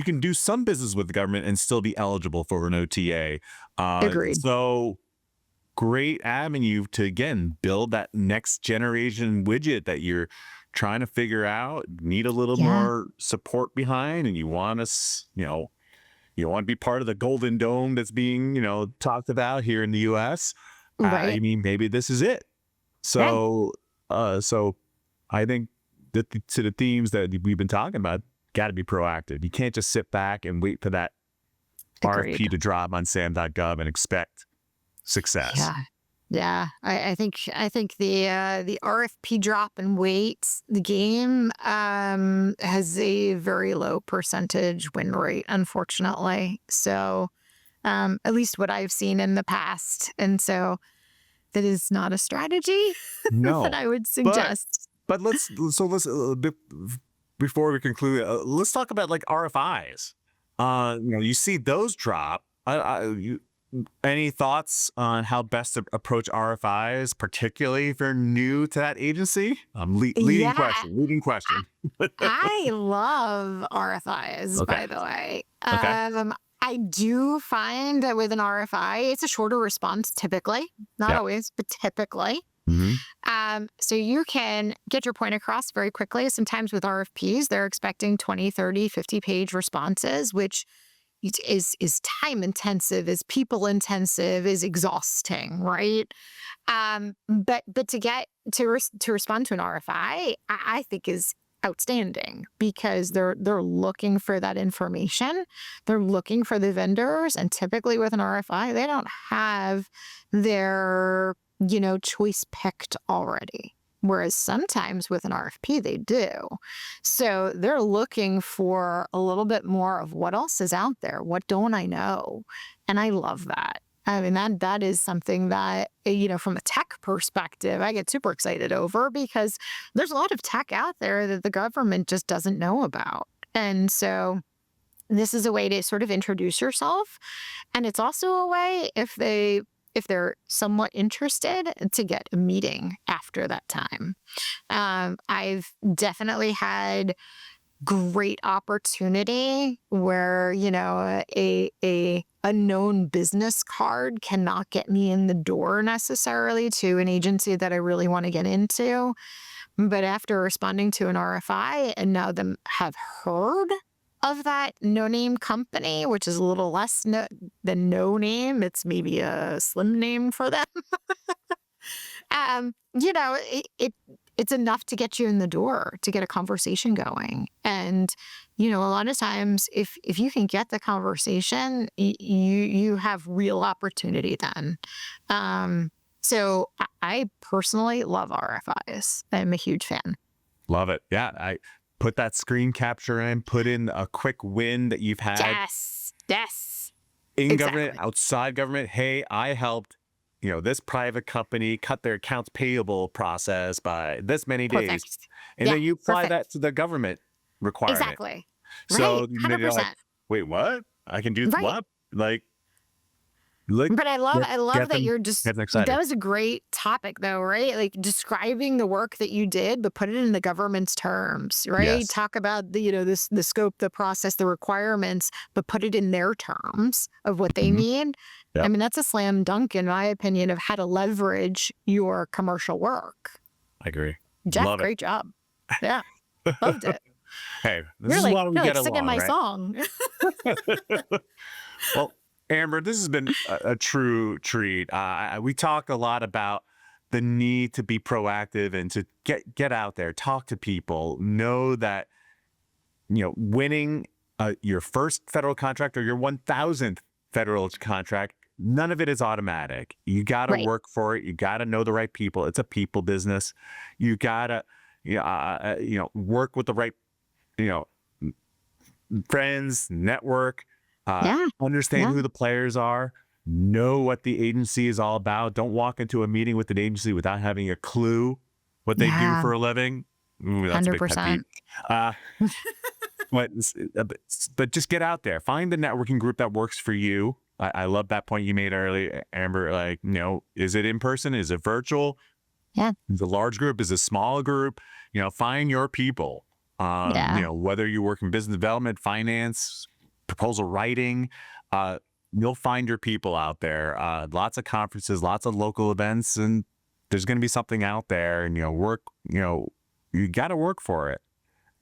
can do some business with the government and still be eligible for an OTA. Agreed. So great avenue to, again, build that next generation widget that you're trying to figure out, need a little Yeah. more support behind, and you want us, you want to be part of the Golden Dome that's being, talked about here in the U.S. I Right. mean, maybe this is it. Yeah. So I think that to the themes that we've been talking about, got to be proactive. You can't just sit back and wait for that Agreed. RFP to drop on SAM.gov and expect success. Yeah. Yeah. I think the RFP drop and wait, the game has a very low percentage win rate, unfortunately. So at least what I've seen in the past. And so that is not a strategy that No, I would but suggest. let's before we conclude, let's talk about like RFIs. You see those drop. Any thoughts on how best to approach RFIs, particularly if you're new to that agency? Leading Yeah. question. Leading question. I love RFIs, Okay. by the way. Okay. I do find that with an RFI, it's a shorter response typically, not Yep. always, but typically. Mm-hmm. So you can get your point across very quickly. Sometimes with RFPs, they're expecting 20, 30, 50-page responses, which is time intensive, is people intensive, is exhausting, right? But to get to respond to an RFI, I think is outstanding because they're looking for that information. They're looking for the vendors, and typically with an RFI, they don't have their choice picked already. Whereas sometimes with an RFP, they do. So they're looking for a little bit more of what else is out there. What don't I know? And I love that. I mean, that is something that, from a tech perspective, I get super excited over because there's a lot of tech out there that the government just doesn't know about. And so this is a way to sort of introduce yourself. And it's also a way, if they're somewhat interested, to get a meeting after that time. I've definitely had great opportunity where, a known business card cannot get me in the door necessarily to an agency that I really want to get into. But after responding to an RFI and now them have heard of that no-name company, which is a little less than no name, it's maybe a slim name for them. it's enough to get you in the door, to get a conversation going. And, a lot of times if you can get the conversation, you have real opportunity then. So I personally love RFIs. I'm a huge fan. Love it. Yeah. I put that screen capture in, put in a quick win that you've had. Yes. In government, outside government. Hey, I helped, this private company cut their accounts payable process by this many days. And then you apply that to the government requirement. Exactly. So right. 100%. You're like, wait, what? I can do what? But I love that you're just, that was a great topic though, right? Like describing the work that you did, but put it in the government's terms, right? Yes. Talk about the, the scope, the process, the requirements, but put it in their terms of what they need. Yep. I mean, that's a slam dunk, in my opinion, of how to leverage your commercial work. I agree. Jeff, great job. Yeah. Loved it. Hey, this is why we get along, singing my right? song. Well, Amber, this has been a true treat. We talk a lot about the need to be proactive and to get out there, talk to people, know that, winning your first federal contract or your 1,000th federal contract, none of it is automatic. You got to work for it. You got to know the right people. It's a people business. You got to, work with the right, friends, network. Understand who the players are, know what the agency is all about. Don't walk into a meeting with an agency without having a clue what they do for a living. Ooh, that's 100%. A big pet peeve. But just get out there. Find the networking group that works for you. I love that point you made earlier, Amber. Is it in person? Is it virtual? Yeah. Is it a large group? Is it a small group? Find your people. Whether you work in business development, finance, proposal writing, you'll find your people out there. Lots of conferences, lots of local events, and there's going to be something out there. And you got to work for it,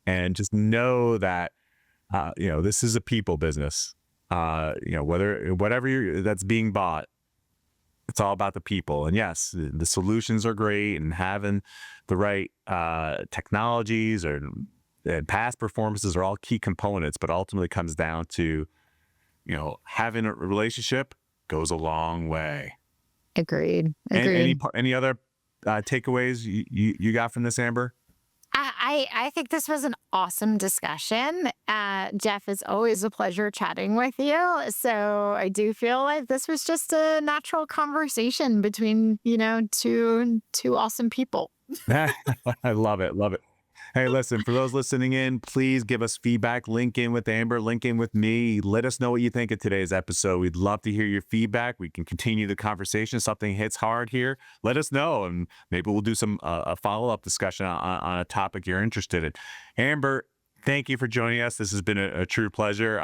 and just know that this is a people business. Whatever that's being bought, it's all about the people. And yes, the solutions are great, and having the right technologies and past performances are all key components, but ultimately it comes down to, having a relationship goes a long way. Agreed. Any other takeaways you got from this, Amber? I think this was an awesome discussion. Jeff, it's always a pleasure chatting with you. So I do feel like this was just a natural conversation between, two awesome people. I love it. Love it. Hey, listen, for those listening in, please give us feedback. Link in with Amber, link in with me. Let us know what you think of today's episode. We'd love to hear your feedback. We can continue the conversation. If something hits hard here, let us know, and maybe we'll do some a follow-up discussion on a topic you're interested in. Amber, thank you for joining us. This has been a true pleasure.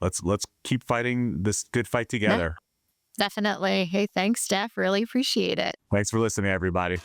Let's keep fighting this good fight together. Definitely. Hey, thanks, Jeff. Really appreciate it. Thanks for listening, everybody.